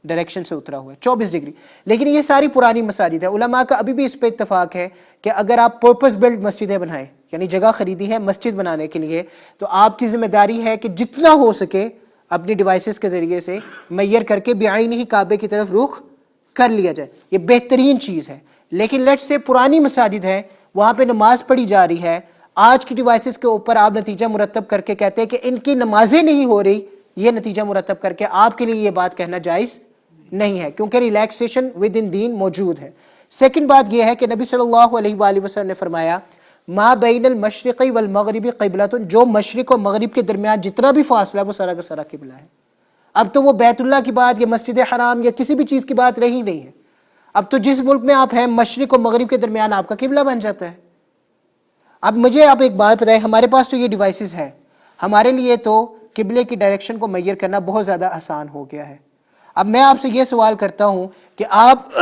ڈائریکشن سے اترا ہوا ہے 24 ڈگری. لیکن یہ ساری پرانی مساجد ہے. علماء کا ابھی بھی اس پہ اتفاق ہے کہ اگر آپ پرپس بلڈ مسجدیں بنائیں، یعنی جگہ خریدی ہے مسجد بنانے کے لیے، تو آپ کی ذمہ داری ہے کہ جتنا ہو سکے اپنی ڈیوائسز کے ذریعے سے معیر کر کے بعین ہی کعبے کی طرف رخ کر لیا جائے، یہ بہترین چیز ہے. لیکن لیٹ سے پرانی مساجد ہیں، وہاں پہ نماز پڑھی جا رہی ہے، آج کی ڈیوائسز کے اوپر آپ نتیجہ مرتب کر کے کہتے ہیں کہ ان کی نمازیں نہیں ہو رہی، یہ نتیجہ مرتب کر کے آپ کے لیے یہ بات کہنا جائز نہیں ہے، کیونکہ ریلیکسیشن ود ان دین موجود ہے. سیکنڈ بات یہ ہے کہ نبی صلی اللہ علیہ وآلہ وسلم نے فرمایا ما بین المشرق والمغرب قبلۃ، جو مشرق و مغرب کے درمیان جتنا بھی فاصلہ ہے وہ سارا کا سارا قبلہ ہے. اب تو وہ بیت اللہ کی بات یا مسجد حرام یا کسی بھی چیز کی بات رہی نہیں ہے، اب تو جس ملک میں آپ ہیں مشرق و مغرب کے درمیان آپ کا قبلہ بن جاتا ہے. اب مجھے آپ ایک بات بتائیں، ہمارے پاس تو یہ ڈیوائسز ہیں، ہمارے لیے تو قبلے کی ڈائریکشن کو میئر کرنا بہت زیادہ آسان ہو گیا ہے. اب میں آپ سے یہ سوال کرتا ہوں کہ آپ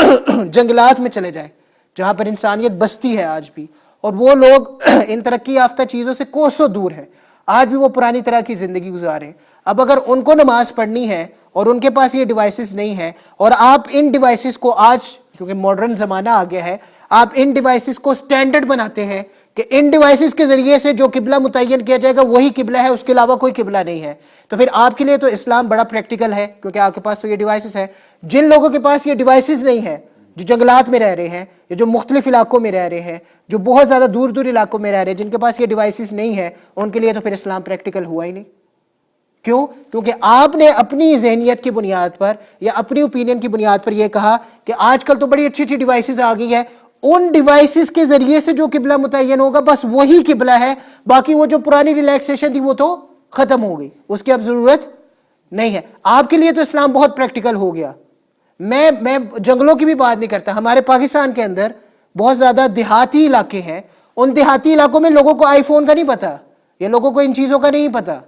جنگلات میں چلے جائیں جہاں پر انسانیت بستی ہے آج بھی، اور وہ لوگ ان ترقی یافتہ چیزوں سے کوسوں دور ہیں، آج بھی وہ پرانی طرح کی زندگی گزارے. اب اگر ان کو نماز پڑھنی ہے اور ان کے پاس یہ ڈیوائسز نہیں ہے، اور آپ ان ڈیوائسز کو آج کیونکہ ماڈرن زمانہ آ گیا ہے، آپ ان ڈیوائسز کو سٹینڈرڈ بناتے ہیں کہ ان ڈیوائسز کے ذریعے سے جو قبلہ متعین کیا جائے گا وہی قبلہ ہے، اس کے علاوہ کوئی قبلہ نہیں ہے، تو پھر آپ کے لیے تو اسلام بڑا پریکٹیکل ہے کیونکہ آپ کے پاس تو یہ ڈیوائسز ہے. جن لوگوں کے پاس یہ ڈیوائسز نہیں ہے، جو جنگلات میں رہ رہے ہیں یا جو مختلف علاقوں میں رہ رہے ہیں، جو بہت زیادہ دور دور علاقوں میں رہ رہے ہیں، جن کے پاس یہ ڈیوائسز نہیں ہے، ان کے لیے تو پھر اسلام پریکٹیکل ہوا ہی نہیں. کیوں؟ کیونکہ آپ نے اپنی ذہنیت کی بنیاد پر یا اپنی اوپینین کی بنیاد پر یہ کہا کہ آج کل تو بڑی اچھی اچھی ڈیوائسز آ گئی ہیں، ان ڈیوائسز کے ذریعے سے جو قبلہ متعین ہوگا بس وہی قبلہ ہے، باقی وہ جو پرانی ریلیکسیشن تھی وہ تو ختم ہو گئی، اس کی اب ضرورت نہیں ہے. آپ کے لیے تو اسلام بہت پریکٹیکل ہو گیا. میں جنگلوں کی بھی بات نہیں کرتا، ہمارے پاکستان کے اندر بہت زیادہ دیہاتی علاقے ہیں، ان دیہاتی علاقوں میں لوگوں کو آئی فون کا نہیں پتا یا لوگوں کو ان چیزوں کا نہیں پتا،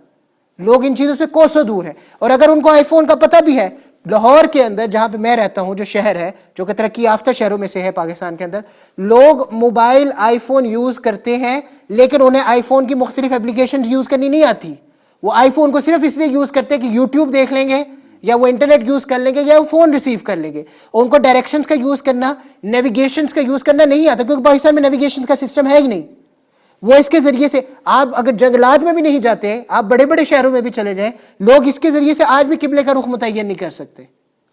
لوگ ان چیزوں سے کوسوں دور ہیں. اور اگر ان کو آئی فون کا پتہ بھی ہے، لاہور کے اندر جہاں پہ میں رہتا ہوں، جو شہر ہے جو کہ ترقی یافتہ شہروں میں سے ہے پاکستان کے اندر، لوگ موبائل آئی فون یوز کرتے ہیں لیکن انہیں آئی فون کی مختلف اپلیکیشنز یوز کرنی نہیں آتی. وہ آئی فون کو صرف اس لیے یوز کرتے ہیں کہ یوٹیوب دیکھ لیں گے یا وہ انٹرنیٹ یوز کر لیں گے یا وہ فون ریسیو کر لیں گے. ان کو ڈائریکشنز کا یوز کرنا، نیویگیشنز کا یوز کرنا نہیں آتا کیونکہ پاکستان میں نیویگیشنز کا سسٹم ہے ہی نہیں. وہ اس کے ذریعے سے آپ اگر جنگلات میں بھی نہیں جاتے، آپ بڑے بڑے شہروں میں بھی چلے جائیں، لوگ اس کے ذریعے سے آج بھی قبلے کا رخ متعین نہیں کر سکتے.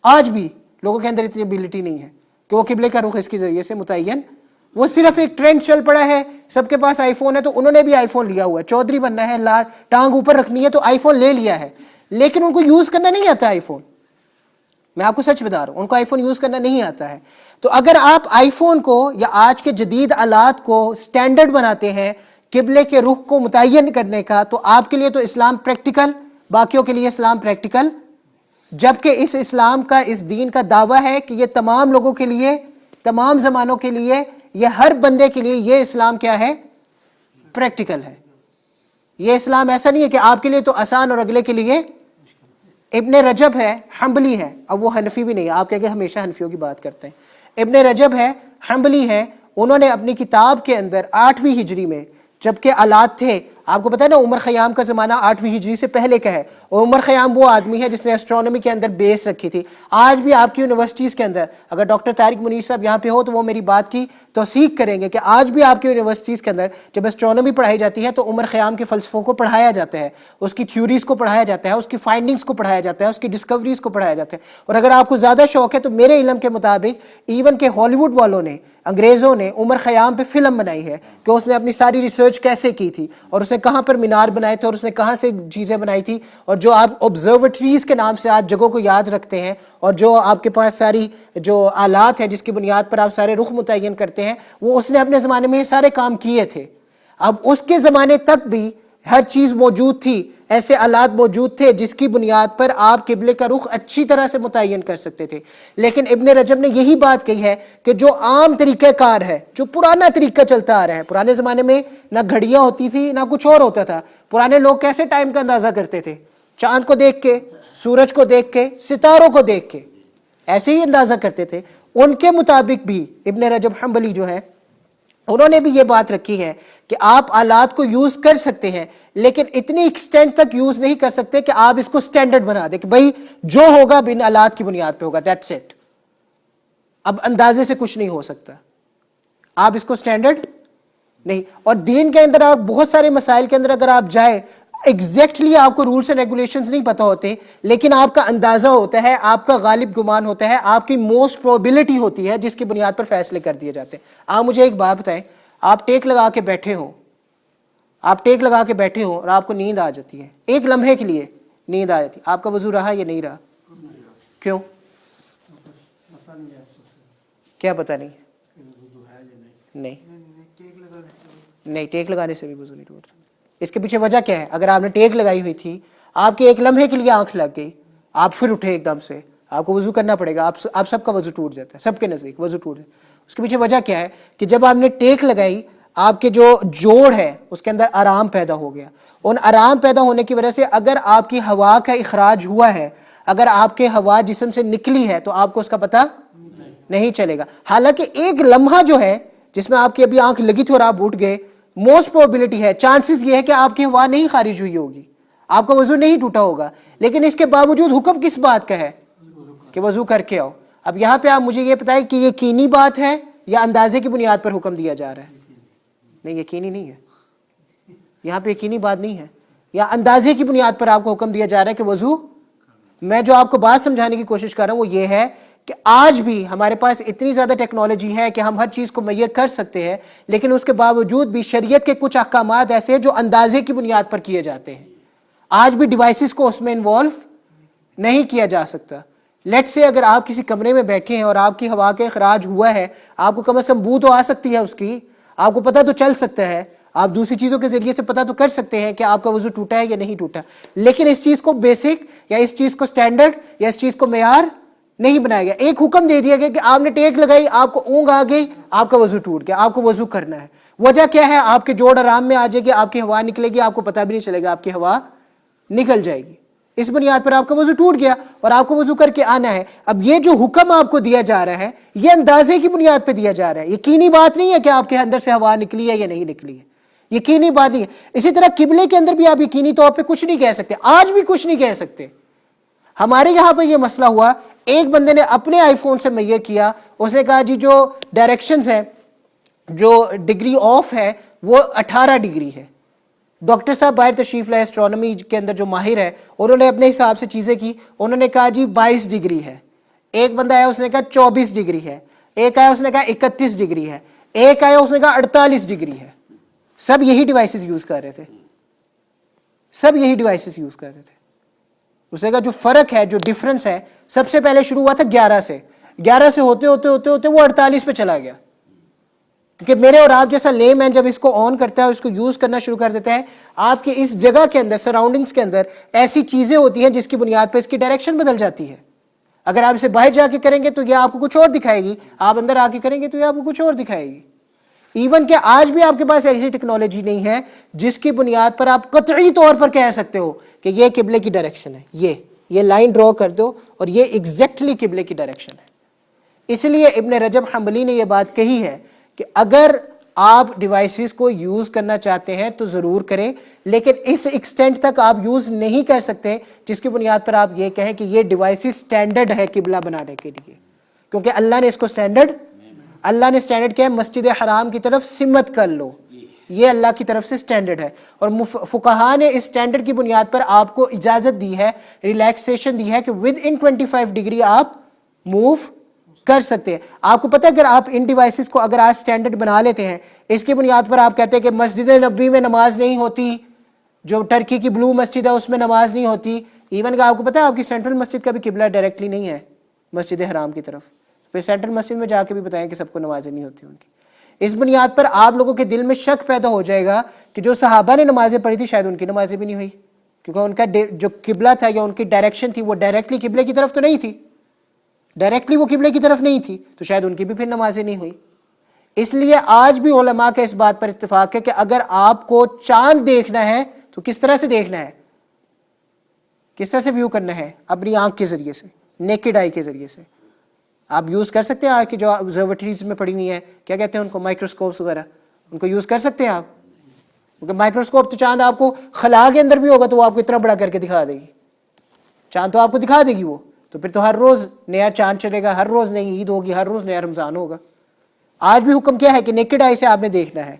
آج بھی لوگوں کے اندر اتنی ایبلٹی نہیں ہے کہ وہ قبلے کا رخ اس کے ذریعے سے متعین، وہ صرف ایک ٹرینڈ چل پڑا ہے، سب کے پاس آئی فون ہے تو انہوں نے بھی آئی فون لیا ہوا ہے، چودھری بننا ہے، ٹانگ اوپر رکھنی ہے تو آئی فون لے لیا ہے، لیکن ان کو یوز کرنا نہیں آتا آئی فون. میں آپ کو سچ بتا رہا ہوں، ان کو آئی فون یوز کرنا نہیں آتا ہے. تو اگر آپ آئی فون کو یا آج کے جدید آلات کو سٹینڈرڈ بناتے ہیں قبلے کے رخ کو متعین کرنے کا، تو آپ کے لیے تو اسلام پریکٹیکل، باقیوں کے لیے اسلام پریکٹیکل، جبکہ اس اسلام کا، اس دین کا دعویٰ ہے کہ یہ تمام لوگوں کے لیے، تمام زمانوں کے لیے، یہ ہر بندے کے لیے یہ اسلام کیا ہے؟ پریکٹیکل ہے. یہ اسلام ایسا نہیں ہے کہ آپ کے لیے تو آسان اور اگلے کے لیے. ابن رجب ہے، حنبلی ہے، اب وہ حنفی بھی نہیں ہے، آپ کہہ کے ہمیشہ حنفیوں کی بات کرتے ہیں. ابن رجب ہے، حنبلی ہے، انہوں نے اپنی کتاب کے اندر 8ویں ہجری میں جبکہ آلات تھے، آپ کو پتا ہے نا عمر خیام کا زمانہ 8ویں ہجری سے پہلے کا ہے، اور عمر خیام وہ آدمی ہے جس نے اسٹرانومی کے اندر بیس رکھی تھی. آج بھی آپ کی یونیورسٹیز کے اندر اگر ڈاکٹر طارق منیر صاحب یہاں پہ ہو تو وہ میری بات کی توثیق کریں گے کہ آج بھی آپ کی یونیورسٹیز کے اندر جب اسٹرانومی پڑھائی جاتی ہے تو عمر خیام کے فلسفوں کو پڑھایا جاتا ہے، اس کی تھیوریز کو پڑھایا جاتا ہے، اس کی فائنڈنگز کو پڑھایا جاتا ہے، اس کی ڈسکوریز کو پڑھایا جاتا ہے. اور اگر آپ کو زیادہ شوق ہے تو میرے علم کے مطابق ایون کہ ہالی ووڈ والوں نے، انگریزوں نے عمر خیام پہ فلم بنائی ہے کہ اس نے اپنی ساری ریسرچ کیسے کی تھی اور اس نے کہاں پر مینار بنائے تھے اور اس نے کہاں سے چیزیں بنائی تھی، اور جو آپ آبزرویٹریز کے نام سے آج جگہوں کو یاد رکھتے ہیں اور جو آپ کے پاس ساری جو آلات ہیں جس کی بنیاد پر آپ سارے رخ متعین کرتے ہیں، وہ اس نے اپنے زمانے میں یہ سارے کام کیے تھے. اب اس کے زمانے تک بھی ہر چیز موجود تھی، ایسے آلات موجود تھے جس کی بنیاد پر آپ قبلے کا رخ اچھی طرح سے متعین کر سکتے تھے. لیکن ابن رجب نے یہی بات کہی ہے کہ جو عام طریقہ کار ہے، جو پرانا طریقہ چلتا آ رہا ہے، پرانے زمانے میں نہ گھڑیاں ہوتی تھی نہ کچھ اور ہوتا تھا. پرانے لوگ کیسے ٹائم کا اندازہ کرتے تھے؟ چاند کو دیکھ کے، سورج کو دیکھ کے، ستاروں کو دیکھ کے ایسے ہی اندازہ کرتے تھے. ان کے مطابق بھی ابن رجب حنبلی جو ہے انہوں نے بھی یہ بات رکھی ہے کہ آپ آلات کو یوز کر سکتے ہیں لیکن اتنی ایکسٹینٹ تک یوز نہیں کر سکتے کہ آپ اس کو سٹینڈرڈ بنا دیں کہ بھائی جو ہوگا بن آلات کی بنیاد پہ ہوگا، دیٹس اٹ. اب اندازے سے کچھ نہیں ہو سکتا، آپ اس کو سٹینڈرڈ نہیں. اور دین کے اندر آپ بہت سارے مسائل کے اندر اگر آپ جائیں، ایگزیکٹلی آپ کو رولس اینڈ ریگولیشنز نہیں پتہ ہوتے، لیکن آپ کا اندازہ ہوتا ہے، آپ کا غالب گمان ہوتا ہے، آپ کی موسٹ پروبیبلٹی ہوتی ہے جس کی بنیاد پر فیصلے کر دیے جاتے ہیں۔ آپ مجھے ایک بات بتائیں، آپ ٹیک لگا کے بیٹھے ہو، آپ ٹیک لگا کے بیٹھے ہو اور آپ کو نیند آ جاتی ہے، ایک لمحے کے لیے نیند آ جاتی ہے، آپ کا وضو رہا یا نہیں رہا؟ کیوں؟ کیا پتہ نہیں؟ نہیں نہیں، ٹیک لگانے سے بھی وضو نہیں ٹوٹتا۔ اس کے پیچھے وجہ کیا ہے؟ اگر آپ نے ٹیک لگائی ہوئی تھی، آپ کے ایک لمحے کے لیے آنکھ لگ گئی، آپ پھر اٹھے ایک دم سے، آپ کو وضو کرنا پڑے گا، آپ سب کا وضو ٹوٹ جاتا ہے، سب کے نزدیک وضو ٹوٹ جاتا ہے۔ اس کے پیچھے وجہ کیا ہے کہ جب آپ نے ٹیک لگائی، آپ کے جو جوڑ ہے اس کے اندر آرام پیدا ہو گیا، ان آرام پیدا ہونے کی وجہ سے اگر آپ کی ہوا کا اخراج ہوا ہے، اگر آپ کے ہوا جسم سے نکلی ہے تو آپ کو اس کا پتہ نہیں چلے گا۔ حالانکہ ایک لمحہ جو ہے جس میں آپ کی ابھی آنکھ لگی تھی اور آپ اٹھ گئے، موسٹ پروبیبلٹی ہے، چانسز یہ ہے کہ آپ کی ہوا نہیں خارج ہوئی ہوگی، آپ کا وضو نہیں ٹوٹا ہوگا، لیکن اس کے باوجود حکم کس بات کا ہے کہ وضو کر کے آؤ۔ اب یہاں پہ آپ مجھے یہ بتائیں کہ یہ یقینی بات ہے یا اندازے کی بنیاد پر حکم دیا جا رہا ہے؟ نہیں، یقینی نہیں ہے، یہاں پہ یقینی بات نہیں ہے، یا اندازے کی بنیاد پر آپ کو حکم دیا جا رہا ہے کہ وضو۔ میں جو آپ کو بات سمجھانے کی کوشش کر رہا ہوں وہ یہ ہے کہ آج بھی ہمارے پاس اتنی زیادہ ٹیکنالوجی ہے کہ ہم ہر چیز کو میئر کر سکتے ہیں، لیکن اس کے باوجود بھی شریعت کے کچھ احکامات ایسے ہیں جو اندازے کی بنیاد پر کیے جاتے ہیں۔ آج بھی ڈیوائسز کو اس میں انوالو نہیں کیا جا سکتا۔ لیٹ سے اگر آپ کسی کمرے میں بیٹھے ہیں اور آپ کی ہوا کا اخراج ہوا ہے، آپ کو کم از کم بو تو آ سکتی ہے اس کی، آپ کو پتہ تو چل سکتا ہے، آپ دوسری چیزوں کے ذریعے سے پتہ تو کر سکتے ہیں کہ آپ کا وضو ٹوٹا ہے یا نہیں ٹوٹا، لیکن اس چیز کو بیسک یا اس چیز کو سٹینڈرڈ یا اس چیز کو معیار نہیں بنایا گیا۔ ایک حکم دے دیا گیا کہ آپ نے ٹیک لگائی، آپ کو اونگ آ گئی، آپ کا وضو ٹوٹ گیا، آپ کو وضو کرنا ہے۔ وجہ کیا ہے؟ آپ کے جوڑ آرام میں آ جائے گی، آپ کی ہوا نکلے گی، آپ کو پتہ بھی نہیں چلے گا، آپ کی ہوا نکل جائے گی۔ اس بنیاد پر آپ کا وضو ٹوٹ گیا اور آپ کو وضو کر کے آنا ہے۔ اب یہ جو حکم آپ کو دیا جا رہا ہے یہ اندازے کی بنیاد پہ دیا جا رہا ہے، یقینی بات نہیں ہے کہ آپ کے اندر سے ہوا نکلی ہے یا نہیں نکلی ہے، یقینی بات نہیں ہے۔ اسی طرح قبلے کے اندر بھی آپ یقینی طور پہ کچھ نہیں کہہ سکتے، آج بھی کچھ نہیں کہہ سکتے۔ ہمارے یہاں پہ یہ مسئلہ ہوا، ایک بندے نے اپنے آئی فون سے میئر کیا، اس نے کہا جی جو ڈائریکشنز ہیں، جو ڈگری آف ہے وہ 18 ڈگری ہے۔ ڈاکٹر صاحب باہر تشریف لائے اسٹرانومی کے اندر جو ماہر ہے، انہوں نے اپنے حساب سے چیزیں کی، انہوں نے کہا جی 22 ڈگری ہے۔ ایک بندہ آیا اس نے کہا 24 ڈگری ہے، ایک آیا اس نے کہا 31 ڈگری ہے، ایک آیا اس نے کہا 48 ڈگری ہے۔ سب یہی ڈیوائسز یوز کر رہے تھے، سب یہی ڈیوائسز یوز کر رہے تھے۔ اس نے کہا جو فرق ہے، جو ڈفرنس ہے، سب سے پہلے شروع ہوا تھا 11 سے، 11 سے ہوتے ہوتے ہوتے ہوتے وہ 48 پہ چلا گیا۔ کیونکہ میرے اور آپ جیسا لے مین جب اس کو آن کرتا ہے اور اس کو یوز کرنا شروع کر دیتا ہے، آپ کے اس جگہ کے اندر، سراؤنڈنگز کے اندر ایسی چیزیں ہوتی ہیں جس کی بنیاد پہ اس کی ڈائریکشن بدل جاتی ہے۔ اگر آپ اسے باہر جا کے کریں گے تو یہ آپ کو کچھ اور دکھائے گی، آپ اندر آ کے کریں گے تو یہ آپ کو کچھ اور دکھائے گی۔ ایون کہ آج بھی آپ کے پاس ایسی ٹیکنالوجی نہیں ہے جس کی بنیاد پر آپ قطعی طور پر کہہ سکتے ہو کہ یہ قبلے کی ڈائریکشن ہے، یہ لائن ڈرا کر دو اور یہ ایگزیکٹلی قبلے کی ڈائریکشن ہے۔ اس لیے ابن رجب حنبلی نے یہ بات کہی ہے کہ اگر آپ ڈیوائسز کو یوز کرنا چاہتے ہیں تو ضرور کریں، لیکن اس ایکسٹینٹ تک آپ یوز نہیں کر سکتے جس کی بنیاد پر آپ یہ کہیں کہ یہ ڈیوائسز سٹینڈرڈ ہے قبلہ بنانے کے لیے، کیونکہ اللہ نے اس کو سٹینڈرڈ، اللہ نے سٹینڈرڈ کیا ہے؟ مسجد حرام کی طرف سمت کر لو، یہ اللہ کی طرف سے سٹینڈرڈ ہے۔ اور فقہاء نے اس سٹینڈرڈ کی بنیاد پر آپ کو اجازت دی ہے، ریلیکسیشن دی ہے کہ ود ان 25 ڈگری آپ موو کر سکتے ہیں۔ آپ کو پتہ ہے اگر آپ ان ڈیوائسز کو اگر آج سٹینڈرڈ بنا لیتے ہیں، اس کی بنیاد پر آپ کہتے ہیں کہ مسجد نبوی میں نماز نہیں ہوتی، جو ٹرکی کی بلو مسجد ہے اس میں نماز نہیں ہوتی، ایون کہ آپ کو پتہ ہے آپ کی سینٹرل مسجد کا بھی قبلہ ڈائریکٹلی نہیں ہے مسجد حرام کی طرف، پھر سینٹرل مسجد میں جا کے بھی بتائیں کہ سب کو نمازیں نہیں ہوتی ان کی۔ اس بنیاد پر آپ لوگوں کے دل میں شک پیدا ہو جائے گا کہ جو صحابہ نے نمازیں پڑھی تھی شاید ان کی نمازیں بھی نہیں ہوئی، کیونکہ ان کا جو قبلہ تھا یا ان کی ڈائریکشن تھی وہ ڈائریکٹلی قبلے کی طرف تو نہیں تھی، ڈائریکٹلی وہ قبلے کی طرف نہیں تھی، تو شاید ان کی بھی پھر نمازیں نہیں ہوئی۔ اس لیے آج بھی علماء کا اس بات پر اتفاق ہے کہ اگر آپ کو چاند دیکھنا ہے تو کس طرح سے دیکھنا ہے، کس طرح سے ویو کرنا ہے؟ اپنی آنکھ کے ذریعے سے، نیکڈ آئی کے ذریعے سے۔ آپ یوز کر سکتے ہیں آج کی جو آبزرویٹریز میں پڑی ہوئی ہیں، کیا کہتے ہیں ان کو، مائکروسکوپس وغیرہ، ان کو یوز کر سکتے ہیں آپ، کیونکہ مائکروسکوپ تو چاند آپ کو خلا کے اندر بھی ہوگا تو وہ آپ کو اتنا بڑا کر کے دکھا دے گی، چاند تو آپ کو دکھا دے گی وہ، تو پھر تو ہر روز نیا چاند چلے گا، ہر روز نئی عید ہوگی، ہر روز نیا رمضان ہوگا۔ آج بھی حکم کیا ہے کہ نیکڈ آئی سے آپ نے دیکھنا ہے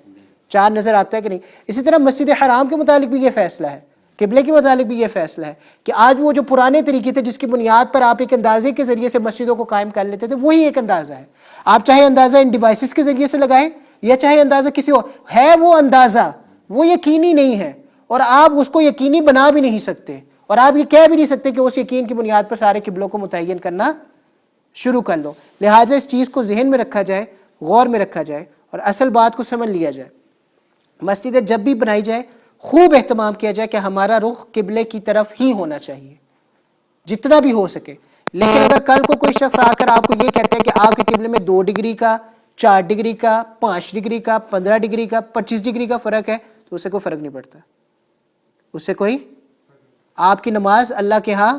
چاند نظر آتا ہے کہ نہیں۔ اسی طرح مسجد حرام کے متعلق بھی یہ فیصلہ ہے قبلے کے متعلق بھی یہ فیصلہ ہے کہ آج وہ جو پرانے طریقے تھے جس کی بنیاد پر آپ ایک اندازے کے ذریعے سے مسجدوں کو قائم کر لیتے تھے، وہی ایک اندازہ ہے. آپ چاہے اندازہ ان ڈیوائسز کے ذریعے سے لگائیں یا چاہے اندازہ کسی اور ہے، وہ اندازہ وہ یقینی نہیں ہے اور آپ اس کو یقینی بنا بھی نہیں سکتے، اور آپ یہ کہہ بھی نہیں سکتے کہ اس یقین کی بنیاد پر سارے قبلوں کو متعین کرنا شروع کر لو. لہٰذا اس چیز کو ذہن میں رکھا جائے، غور میں رکھا جائے اور اصل بات کو سمجھ لیا جائے. مسجدیں جب بھی بنائی جائے خوب اہتمام کیا جائے کہ ہمارا رخ قبلے کی طرف ہی ہونا چاہیے جتنا بھی ہو سکے. لیکن اگر کل کو کوئی شخص آ کر آپ کو یہ کہتا ہے کہ آپ کے قبلے میں 2 ڈگری کا، 4 ڈگری کا، 5 ڈگری کا، 15 ڈگری کا، 25 ڈگری کا فرق ہے، تو اس سے کوئی فرق نہیں پڑتا. اس سے کوئی، آپ کی نماز اللہ کے ہاں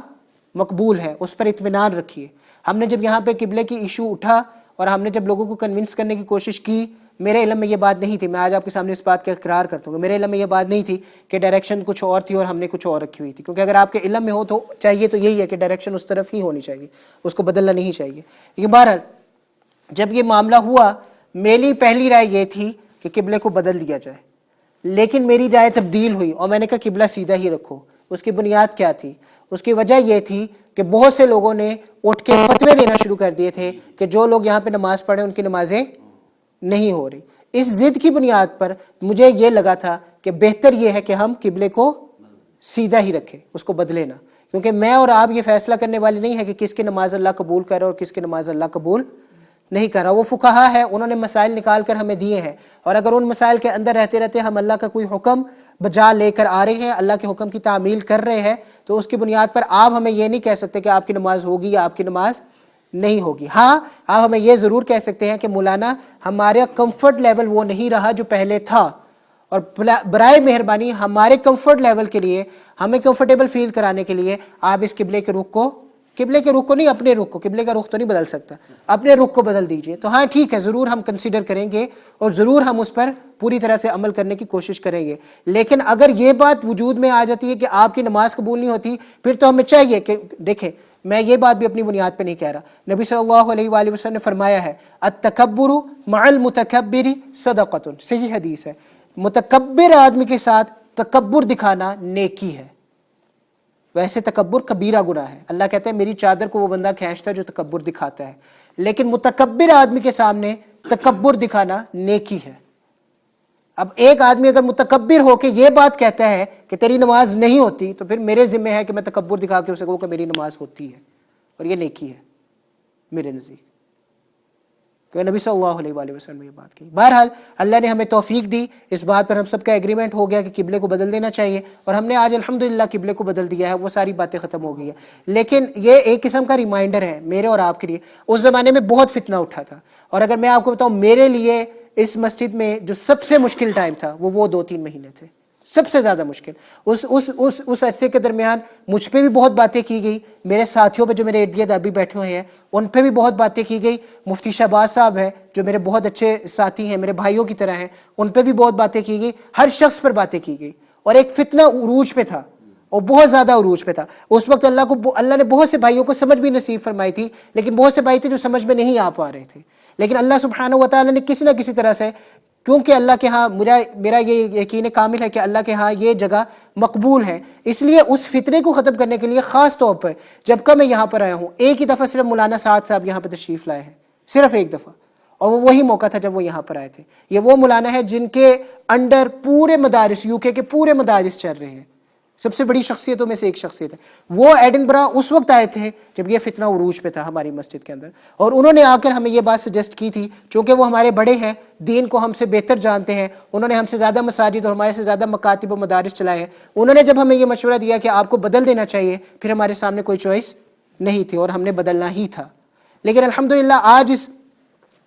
مقبول ہے، اس پر اطمینان رکھیے. ہم نے جب یہاں پہ قبلے کی ایشو اٹھا اور ہم نے جب لوگوں کو کنونس کرنے کی کوشش کی، میرے علم میں یہ بات نہیں تھی، میں آج آپ کے سامنے اس بات کا اقرار کرتا ہوں کہ میرے علم میں یہ بات نہیں تھی کہ ڈائریکشن کچھ اور تھی اور ہم نے کچھ اور رکھی ہوئی تھی. کیونکہ اگر آپ کے علم میں ہو تو چاہیے تو یہی ہے کہ ڈائریکشن اس طرف ہی ہونی چاہیے، اس کو بدلنا نہیں چاہیے. لیکن بہرحال جب یہ معاملہ ہوا، میری پہلی رائے یہ تھی کہ قبلے کو بدل دیا جائے، لیکن میری رائے تبدیل ہوئی اور میں نے کہا قبلہ سیدھا ہی رکھو. اس کی بنیاد کیا تھی؟ اس کی وجہ یہ تھی کہ بہت سے لوگوں نے اٹھ کے فتوے دینا شروع کر دیے تھے کہ جو لوگ یہاں پہ نماز پڑھیں ان کی نمازیں نہیں ہو رہی. اس ضد کی بنیاد پر مجھے یہ لگا تھا کہ بہتر یہ ہے کہ ہم قبلے کو سیدھا ہی رکھیں، اس کو بدلے نہ. کیونکہ میں اور آپ یہ فیصلہ کرنے والے نہیں ہے کہ کس کی نماز اللہ قبول کر رہا اور کس کی نماز اللہ قبول نہیں کر رہا. وہ فقہا ہے، انہوں نے مسائل نکال کر ہمیں دیے ہیں، اور اگر ان مسائل کے اندر رہتے رہتے ہم اللہ کا کوئی حکم بجا لے کر آ رہے ہیں، اللہ کے حکم کی تعمیل کر رہے ہیں، تو اس کی بنیاد پر آپ ہمیں یہ نہیں کہہ سکتے کہ آپ کی نماز ہوگی یا آپ کی نماز نہیں ہوگی. ہاں آپ ہمیں یہ ضرور کہہ سکتے ہیں کہ مولانا ہمارا کمفرٹ لیول وہ نہیں رہا جو پہلے تھا، اور برائے مہربانی ہمارے کمفرٹ لیول کے لیے، ہمیں کمفرٹیبل فیل کرانے کے لیے آپ اس قبلے کے رخ کو نہیں، اپنے رخ کو، قبلے کا رخ تو نہیں بدل سکتا، اپنے رخ کو بدل دیجئے. تو ہاں ٹھیک ہے، ضرور ہم کنسیڈر کریں گے اور ضرور ہم اس پر پوری طرح سے عمل کرنے کی کوشش کریں گے. لیکن اگر یہ بات وجود میں آ جاتی ہے کہ آپ کی نماز قبول نہیں ہوتی، پھر تو ہمیں چاہیے کہ دیکھیں، میں یہ بات بھی اپنی بنیاد پہ نہیں کہہ رہا. نبی صلی اللہ علیہ وآلہ وسلم نے فرمایا ہے التکبر مع المتکبر صدقۃ، صحیح حدیث ہے، متکبر آدمی کے ساتھ تکبر دکھانا نیکی ہے. ویسے تکبر کبیرہ گناہ ہے، اللہ کہتا ہے میری چادر کو وہ بندہ کھینچتا ہے جو تکبر دکھاتا ہے، لیکن متکبر آدمی کے سامنے تکبر دکھانا نیکی ہے. اب ایک آدمی اگر متکبر ہو کے یہ بات کہتا ہے کہ تیری نماز نہیں ہوتی، تو پھر میرے ذمہ ہے کہ میں تکبر دکھا کے اسے کہوں کہ میری نماز ہوتی ہے، اور یہ نیکی ہے میرے نزدیک، کہ نبی صلی اللہ علیہ وآلہ وسلم نے یہ بات کی. بہرحال اللہ نے ہمیں توفیق دی، اس بات پر ہم سب کا ایگریمنٹ ہو گیا کہ قبلے کو بدل دینا چاہیے، اور ہم نے آج الحمدللہ قبلے کو بدل دیا ہے، وہ ساری باتیں ختم ہو گئی ہیں. لیکن یہ ایک قسم کا ریمائنڈر ہے میرے اور آپ کے لیے. اس زمانے میں بہت فتنہ اٹھا تھا، اور اگر میں آپ کو بتاؤں میرے لیے اس مسجد میں جو سب سے مشکل ٹائم تھا وہ 2-3 مہینے تھے، سب سے زیادہ مشکل. اس عرصے کے درمیان مجھ پہ بھی بہت باتیں کی گئی، میرے ساتھیوں پہ جو میرے ارد گرد ابھی بیٹھے ہوئے ہیں ان پہ بھی بہت باتیں کی گئی. مفتی شہباز صاحب ہیں جو میرے بہت اچھے ساتھی ہیں، میرے بھائیوں کی طرح ہیں، ان پہ بھی بہت باتیں کی گئی، ہر شخص پر باتیں کی گئی. اور ایک فتنہ عروج پہ تھا، اور بہت زیادہ عروج پہ تھا. اس وقت اللہ نے بہت سے بھائیوں کو سمجھ بھی نصیب فرمائی تھی، لیکن بہت سے بھائی تھے جو سمجھ میں نہیں آ پا رہے تھے. لیکن اللہ سبحانہ و تعالیٰ نے کسی نہ کسی طرح سے، کیونکہ اللہ کے ہاں میرا یہ یقین کامل ہے کہ اللہ کے ہاں یہ جگہ مقبول ہے، اس لیے اس فتنے کو ختم کرنے کے لیے خاص طور پر جب کہ میں یہاں پر آیا ہوں، ایک ہی دفعہ صرف مولانا سعد صاحب یہاں پہ تشریف لائے ہیں، صرف ایک دفعہ، اور وہی موقع تھا جب وہ یہاں پر آئے تھے. یہ وہ مولانا ہے جن کے انڈر پورے مدارس، UK کے پورے مدارس چل رہے ہیں، سب سے بڑی شخصیتوں میں سے ایک شخصیت ہے. وہ ایڈنبرا اس وقت آئے تھے جب یہ فتنہ عروج پہ تھا ہماری مسجد کے اندر، اور انہوں نے آ کر ہمیں یہ بات سجیسٹ کی تھی، چونکہ وہ ہمارے بڑے ہیں، دین کو ہم سے بہتر جانتے ہیں، انہوں نے ہم سے زیادہ مساجد اور ہمارے سے زیادہ مکاتب و مدارس چلائے ہیں. انہوں نے جب ہمیں یہ مشورہ دیا کہ آپ کو بدل دینا چاہیے، پھر ہمارے سامنے کوئی چوائس نہیں تھی اور ہم نے بدلنا ہی تھا. لیکن الحمدللہ آج اس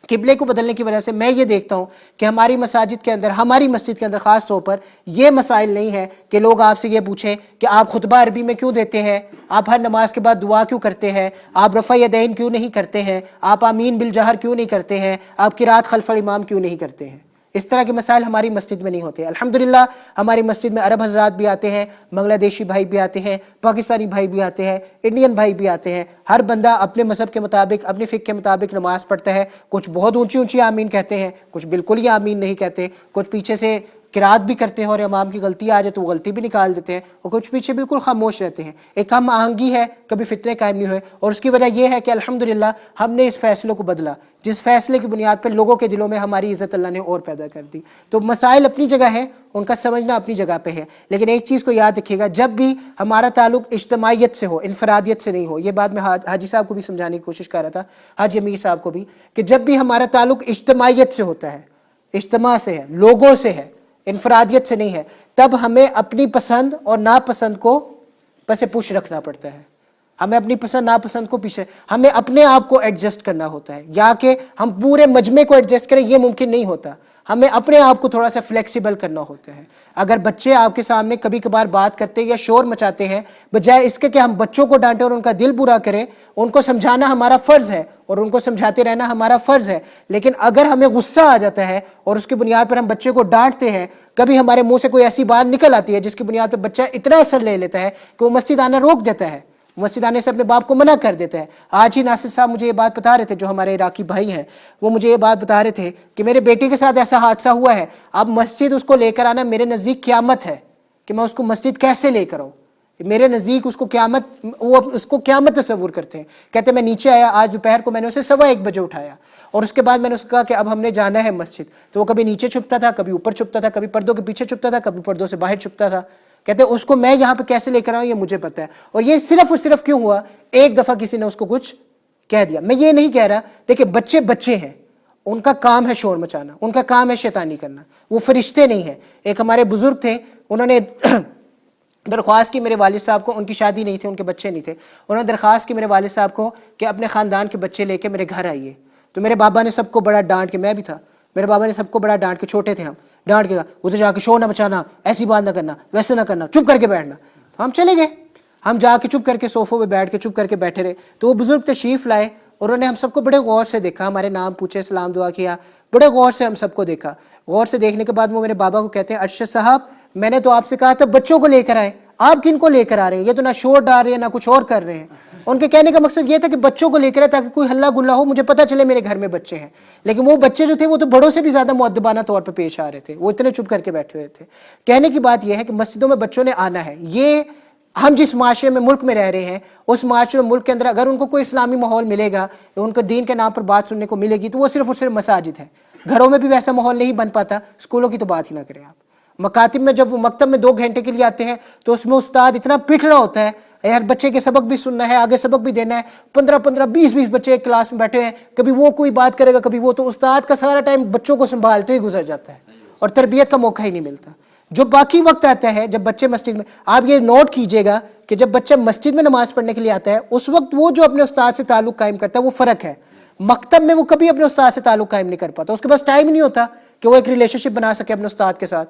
قبلے کو بدلنے کی وجہ سے میں یہ دیکھتا ہوں کہ ہماری مساجد کے اندر، ہماری مسجد کے اندر خاص طور پر یہ مسائل نہیں ہے کہ لوگ آپ سے یہ پوچھیں کہ آپ خطبہ عربی میں کیوں دیتے ہیں، آپ ہر نماز کے بعد دعا کیوں کرتے ہیں، آپ رفع یدین کیوں نہیں کرتے ہیں، آپ آمین بالجہر کیوں نہیں کرتے ہیں، آپ قرات خلف الامام کیوں نہیں کرتے ہیں. اس طرح کے مسائل ہماری مسجد میں نہیں ہوتے. الحمدللہ ہماری مسجد میں عرب حضرات بھی آتے ہیں، بنگلہ دیشی بھائی بھی آتے ہیں، پاکستانی بھائی بھی آتے ہیں، انڈین بھائی بھی آتے ہیں. ہر بندہ اپنے مذہب کے مطابق، اپنے فقہ کے مطابق نماز پڑھتا ہے. کچھ بہت اونچی اونچی آمین کہتے ہیں، کچھ بالکل ہی آمین نہیں کہتے، کچھ پیچھے سے قرات بھی کرتے ہیں اور امام کی غلطی آ جائے تو وہ غلطی بھی نکال دیتے ہیں، اور کچھ پیچھے بالکل خاموش رہتے ہیں. ایک ہم آہنگی ہے، کبھی فتنے قائم نہیں ہوئے، اور اس کی وجہ یہ ہے کہ الحمدللہ ہم نے اس فیصلے کو بدلا، جس فیصلے کی بنیاد پر لوگوں کے دلوں میں ہماری عزت اللہ نے اور پیدا کر دی. تو مسائل اپنی جگہ ہیں، ان کا سمجھنا اپنی جگہ پہ ہے، لیکن ایک چیز کو یاد رکھیے گا، جب بھی ہمارا تعلق اجتماعیت سے ہو، انفرادیت سے نہیں ہو. یہ بات میں حاجی صاحب کو بھی سمجھانے کی کوشش کر رہا تھا، حاجی امیر صاحب کو بھی، کہ جب بھی ہمارا تعلق اجتماعیت سے ہوتا ہے، اجتماع سے ہے، لوگوں سے ہے، انفرادیت سے نہیں ہے، تب ہمیں اپنی پسند اور ناپسند کو پس پوش رکھنا پڑتا ہے. ہمیں اپنی پسند ناپسند کو پیچھے، ہمیں اپنے آپ کو ایڈجسٹ کرنا ہوتا ہے، یا کہ ہم پورے مجمع کو ایڈجسٹ کریں، یہ ممکن نہیں ہوتا. ہمیں اپنے آپ کو تھوڑا سا فلیکسیبل کرنا ہوتا ہے. اگر بچے آپ کے سامنے کبھی کبھار بات کرتے یا شور مچاتے ہیں، بجائے اس کے کہ ہم بچوں کو ڈانٹیں اور ان کا دل برا کریں، ان کو سمجھانا ہمارا فرض ہے اور ان کو سمجھاتے رہنا ہمارا فرض ہے. لیکن اگر ہمیں غصہ آ جاتا ہے اور اس کی بنیاد پر ہم بچے کو ڈانٹتے ہیں، کبھی ہمارے منہ سے کوئی ایسی بات نکل آتی ہے جس کی بنیاد پر بچہ اتنا اثر لے لیتا ہے کہ وہ مسجد آنا روک دیتا ہے، مسجد آنے سے اپنے باپ کو منع کر دیتا ہے. آج ہی ناصر صاحب مجھے یہ بات بتا رہے تھے، جو ہمارے عراقی بھائی ہیں، وہ مجھے یہ بات بتا رہے تھے کہ میرے بیٹے کے ساتھ ایسا حادثہ ہوا ہے، اب مسجد اس کو لے کر آنا میرے نزدیک قیامت ہے، کہ میں اس کو مسجد کیسے لے کر آؤں. میرے نزدیک اس کو قیامت، وہ اس کو قیامت تصور کرتے ہیں. کہتے ہیں میں نیچے آیا آج دوپہر کو، میں نے اسے 1:15 بجے اٹھایا، اور اس کے بعد میں نے اس کو کہا کہ اب ہم نے جانا ہے مسجد. تو وہ کبھی نیچے چھپتا تھا، کبھی اوپر چھپتا تھا، کبھی پردوں کے پیچھے چھپتا تھا، کبھی پردوں سے باہر چھپتا تھا. کہتے ہیں اس کو میں یہاں پہ کیسے لے کر آؤں یہ مجھے پتہ ہے. اور یہ صرف اور صرف کیوں ہوا؟ ایک دفعہ کسی نے اس کو کچھ کہہ دیا. میں یہ نہیں کہہ رہا، دیکھیں بچے بچے ہیں، ان کا کام ہے شور مچانا، ان کا کام ہے شیطانی کرنا، وہ فرشتے نہیں ہیں. ایک ہمارے بزرگ تھے، انہوں نے درخواست کی میرے والد صاحب کو، ان کی شادی نہیں تھی، ان کے بچے نہیں تھے، انہوں نے درخواست کی میرے والد صاحب کو کہ اپنے خاندان کے بچے لے کے میرے گھر آئیے. تو میرے بابا نے سب کو بڑا ڈانٹ کے، میں بھی تھا، میرے بابا نے سب کو بڑا ڈانٹ کے، چھوٹے تھے ہم، ڈانٹ کے کہا ادھر جا کے شور نہ مچانا، ایسی بات نہ کرنا، ویسے نہ کرنا، چپ کر کے بیٹھنا. ہم چلے گئے، ہم جا کے چپ کر کے صوفوں پہ بیٹھ کے چپ کر کے بیٹھے رہے. تو وہ بزرگ تشریف لائے، اور انہوں نے ہم سب کو بڑے غور سے دیکھا، ہمارے نام پوچھے، سلام دعا کیا، بڑے غور سے ہم سب کو دیکھا. غور سے دیکھنے کے بعد وہ میرے بابا کو کہتے ہیں ارشد صاحب میں نے تو آپ سے کہا تھا بچوں کو لے کر آئے، آپ کن کو لے کر آ رہے ہیں؟ یہ تو نہ شور ڈال رہے ہیں نہ کچھ اور کر رہے ہیں. ان کے کہنے کا مقصد یہ تھا کہ بچوں کو لے کر آئے تاکہ کوئی ہلہ گلا ہو، مجھے پتہ چلے میرے گھر میں بچے ہیں. لیکن وہ بچے جو تھے وہ تو بڑوں سے بھی زیادہ مؤدبانہ طور پہ پیش آ رہے تھے، وہ اتنے چپ کر کے بیٹھے ہوئے تھے. کہنے کی بات یہ ہے کہ مسجدوں میں بچوں نے آنا ہے. یہ ہم جس معاشرے میں ملک میں رہ رہے ہیں، اس معاشرے ملک کے اندر اگر ان کو کوئی اسلامی ماحول ملے گا، ان کو دین کے نام پر بات سننے کو ملے گی، تو وہ صرف اور صرف مساجد ہے. گھروں میں بھی ویسا ماحول نہیں بن پاتا، اسکولوں کی تو بات ہی نہ کریں آپ. مکاتب میں جب وہ مکتب میں 2 گھنٹے کے لیے آتے ہیں تو اس میں استاد اتنا پٹ رہا ہوتا ہے، یار بچے کے سبق بھی سننا ہے، آگے سبق بھی دینا ہے، 15 20 بچے ایک کلاس میں بیٹھے ہیں، کبھی وہ کوئی بات کرے گا کبھی وہ، تو استاد کا سارا ٹائم بچوں کو سنبھالتے ہی گزر جاتا ہے اور تربیت کا موقع ہی نہیں ملتا. جو باقی وقت آتا ہے جب بچے مسجد میں، آپ یہ نوٹ کیجئے گا کہ جب بچہ مسجد میں نماز پڑھنے کے لیے آتا ہے اس وقت وہ جو اپنے استاد سے تعلق قائم کرتا ہے وہ فرق ہے. مکتب میں وہ کبھی اپنے استاد سے تعلق قائم نہیں کر پاتا، اس کے پاس ٹائم نہیں ہوتا کہ وہ ایک ریلیشن شپ بنا سکے اپنے استاد کے ساتھ.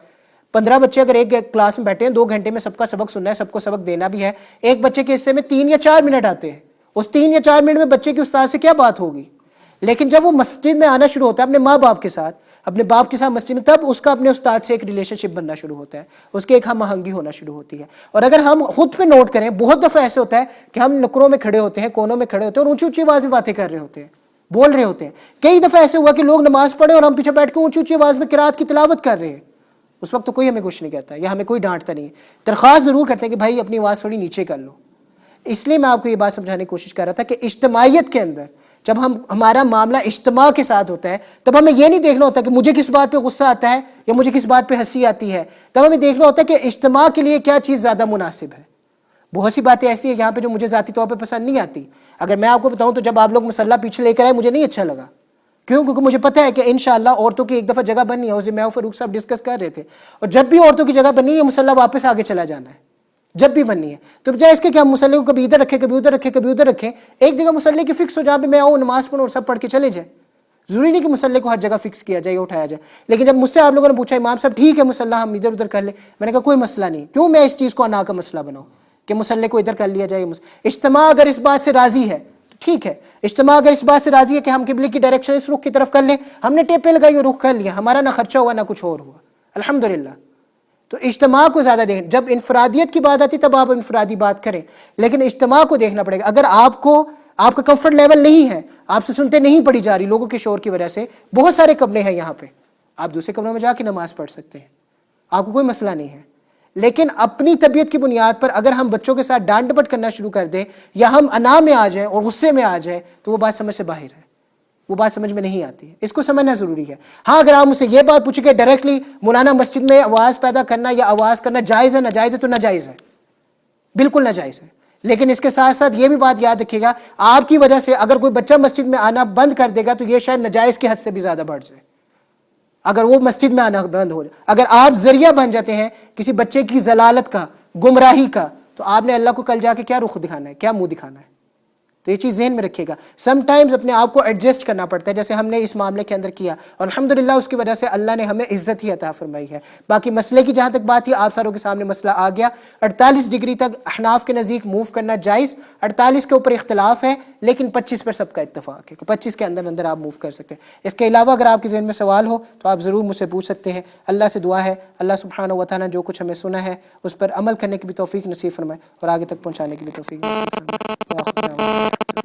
15 بچے اگر ایک کلاس میں بیٹھے ہیں، 2 گھنٹے میں سب کا سبق سننا ہے، سب کو سبق دینا بھی ہے، ایک بچے کے حصے میں 3 یا 4 منٹ آتے ہیں، اس 3 یا 4 منٹ میں بچے کی استاد سے کیا بات ہوگی؟ لیکن جب وہ مسجد میں آنا شروع ہوتا ہے اپنے ماں باپ کے ساتھ، اپنے باپ کے ساتھ مسجد میں، تب اس کا اپنے استاد سے ایک ریلیشن شپ بننا شروع ہوتا ہے، اس کی ایک ہم آہنگی ہونا شروع ہوتی ہے. اور اگر ہم خود پہ نوٹ کریں، بہت دفعہ ایسے ہوتا ہے کہ ہم نکروں میں کھڑے ہوتے ہیں، کونوں میں کھڑے ہوتے ہیں اور اونچی اونچی آواز میں باتیں کر رہے ہوتے ہیں، بول رہے ہوتے ہیں. کئی دفعہ ایسے ہوا کہ لوگ نماز پڑھے اور ہم پیچھے بیٹھ کے اونچی اونچی آواز میں قرات کی تلاوت کر رہے ہیں. اس وقت تو کوئی ہمیں کچھ نہیں کہتا یا ہمیں کوئی ڈانٹتا نہیں ہے. درخواست ضرور کرتے ہیں کہ بھائی اپنی آواز تھوڑی نیچے کر لو. اس لیے میں آپ کو یہ بات سمجھانے کی کوشش کر رہا تھا کہ اجتماعیت کے اندر جب ہمارا معاملہ اجتماع کے ساتھ ہوتا ہے، تب ہمیں یہ نہیں دیکھنا ہوتا کہ مجھے کس بات پہ غصہ آتا ہے یا مجھے کس بات پہ ہنسی آتی ہے، تب ہمیں دیکھنا ہوتا ہے کہ اجتماع کے لیے کیا چیز زیادہ مناسب ہے. بہت سی باتیں ایسی ہیں یہاں پہ جو مجھے ذاتی طور پہ پسند نہیں آتی. اگر میں آپ کو بتاؤں تو جب آپ لوگ مصلی پیچھے لے کر آئے مجھے نہیں اچھا لگا. کیوں؟ کیونکہ مجھے پتہ ہے کہ انشاءاللہ عورتوں کی ایک دفعہ جگہ بننی ہے، اسے میں اور فاروق صاحب ڈسکس کر رہے تھے، اور جب بھی عورتوں کی جگہ بننی ہے مصلی واپس آگے چلا جانا ہے، جب بھی بننی ہے. تو بجائے اس کے کہ ہم مصلی کو کبھی ادھر رکھیں کبھی ادھر رکھیں کبھی ادھر رکھیں، ایک جگہ مصلی کی فکس ہو جہاں پہ میں آؤں نماز پڑھوں اور سب پڑھ کے چلے جائیں. ضروری نہیں کہ مصلی کو ہر جگہ فکس کیا جائے یا اٹھایا جائے. لیکن جب مجھ سے آپ لوگوں نے پوچھا امام صاحب ٹھیک ہے مصلی ہم ادھر ادھر کر لیں، میں نے کہا کوئی مسئلہ نہیں. کیوں میں اس چیز کو انا کا مسئلہ بناؤں کہ مصلی کو ادھر کر لیا جائے؟ اجتماع اگر اس بات سے راضی ہے ٹھیک ہے، اجتماع اگر اس بات سے راضی ہے کہ ہم قبلے کی ڈائریکشن اس رخ کی طرف کر لیں، ہم نے ٹیپیں لگائی اور رخ کر لیا، ہمارا نہ خرچہ ہوا نہ کچھ اور ہوا الحمدللہ. تو اجتماع کو زیادہ دیکھیں. جب انفرادیت کی بات آتی تب آپ انفرادی بات کریں، لیکن اجتماع کو دیکھنا پڑے گا. اگر آپ کا کمفرٹ لیول نہیں ہے، آپ سے سنتے نہیں پڑی جا رہی لوگوں کے شور کی وجہ سے، بہت سارے کمرے ہیں یہاں پہ، آپ دوسرے کمروں میں جا کے نماز پڑھ سکتے ہیں. آپ کو کوئی مسئلہ نہیں ہے. لیکن اپنی طبیعت کی بنیاد پر اگر ہم بچوں کے ساتھ ڈانٹ ڈپٹ کرنا شروع کر دیں یا ہم انا میں آ جائیں اور غصے میں آ جائیں تو وہ بات سمجھ سے باہر ہے، وہ بات سمجھ میں نہیں آتی ہے. اس کو سمجھنا ضروری ہے. ہاں اگر آپ مجھ سے یہ بات پوچھیں کہ ڈائریکٹلی مولانا مسجد میں آواز پیدا کرنا یا آواز کرنا جائز ہے ناجائز ہے، تو ناجائز ہے، بالکل ناجائز ہے. لیکن اس کے ساتھ ساتھ یہ بھی بات یاد رکھیے گا، آپ کی وجہ سے اگر کوئی بچہ مسجد میں آنا بند کر دے گا تو یہ شاید ناجائز کی حد سے بھی زیادہ بڑھ جائے. اگر وہ مسجد میں آنا بند ہو جائے، اگر آپ ذریعہ بن جاتے ہیں کسی بچے کی ضلالت کا، گمراہی کا، تو آپ نے اللہ کو کل جا کے کیا رخ دکھانا ہے، کیا منہ دکھانا ہے. تو یہ چیز ذہن میں رکھیے گا. سم ٹائمز اپنے آپ کو ایڈجسٹ کرنا پڑتا ہے، جیسے ہم نے اس معاملے کے اندر کیا اور الحمدللہ اس کی وجہ سے اللہ نے ہمیں عزت ہی عطا فرمائی ہے. باقی مسئلے کی جہاں تک بات تھی، آپ ساروں کے سامنے مسئلہ آ گیا. 48 ڈگری تک احناف کے نزدیک موو کرنا جائز، 48 کے اوپر اختلاف ہے، لیکن 25 پر سب کا اتفاق ہے کہ 25 کے اندر اندر آپ موو کر سکتے ہیں. اس کے علاوہ اگر آپ کے ذہن میں سوال ہو تو آپ ضرور مجھ سے پوچھ سکتے ہیں. اللہ سے دعا ہے اللہ سبحانہ و تعالیٰ جو کچھ ہمیں سنا ہے اس پر عمل کرنے کی بھی توفیق نصیب فرمائے اور آگے تک پہنچانے کی بھی توفیق نصیب فرمائے.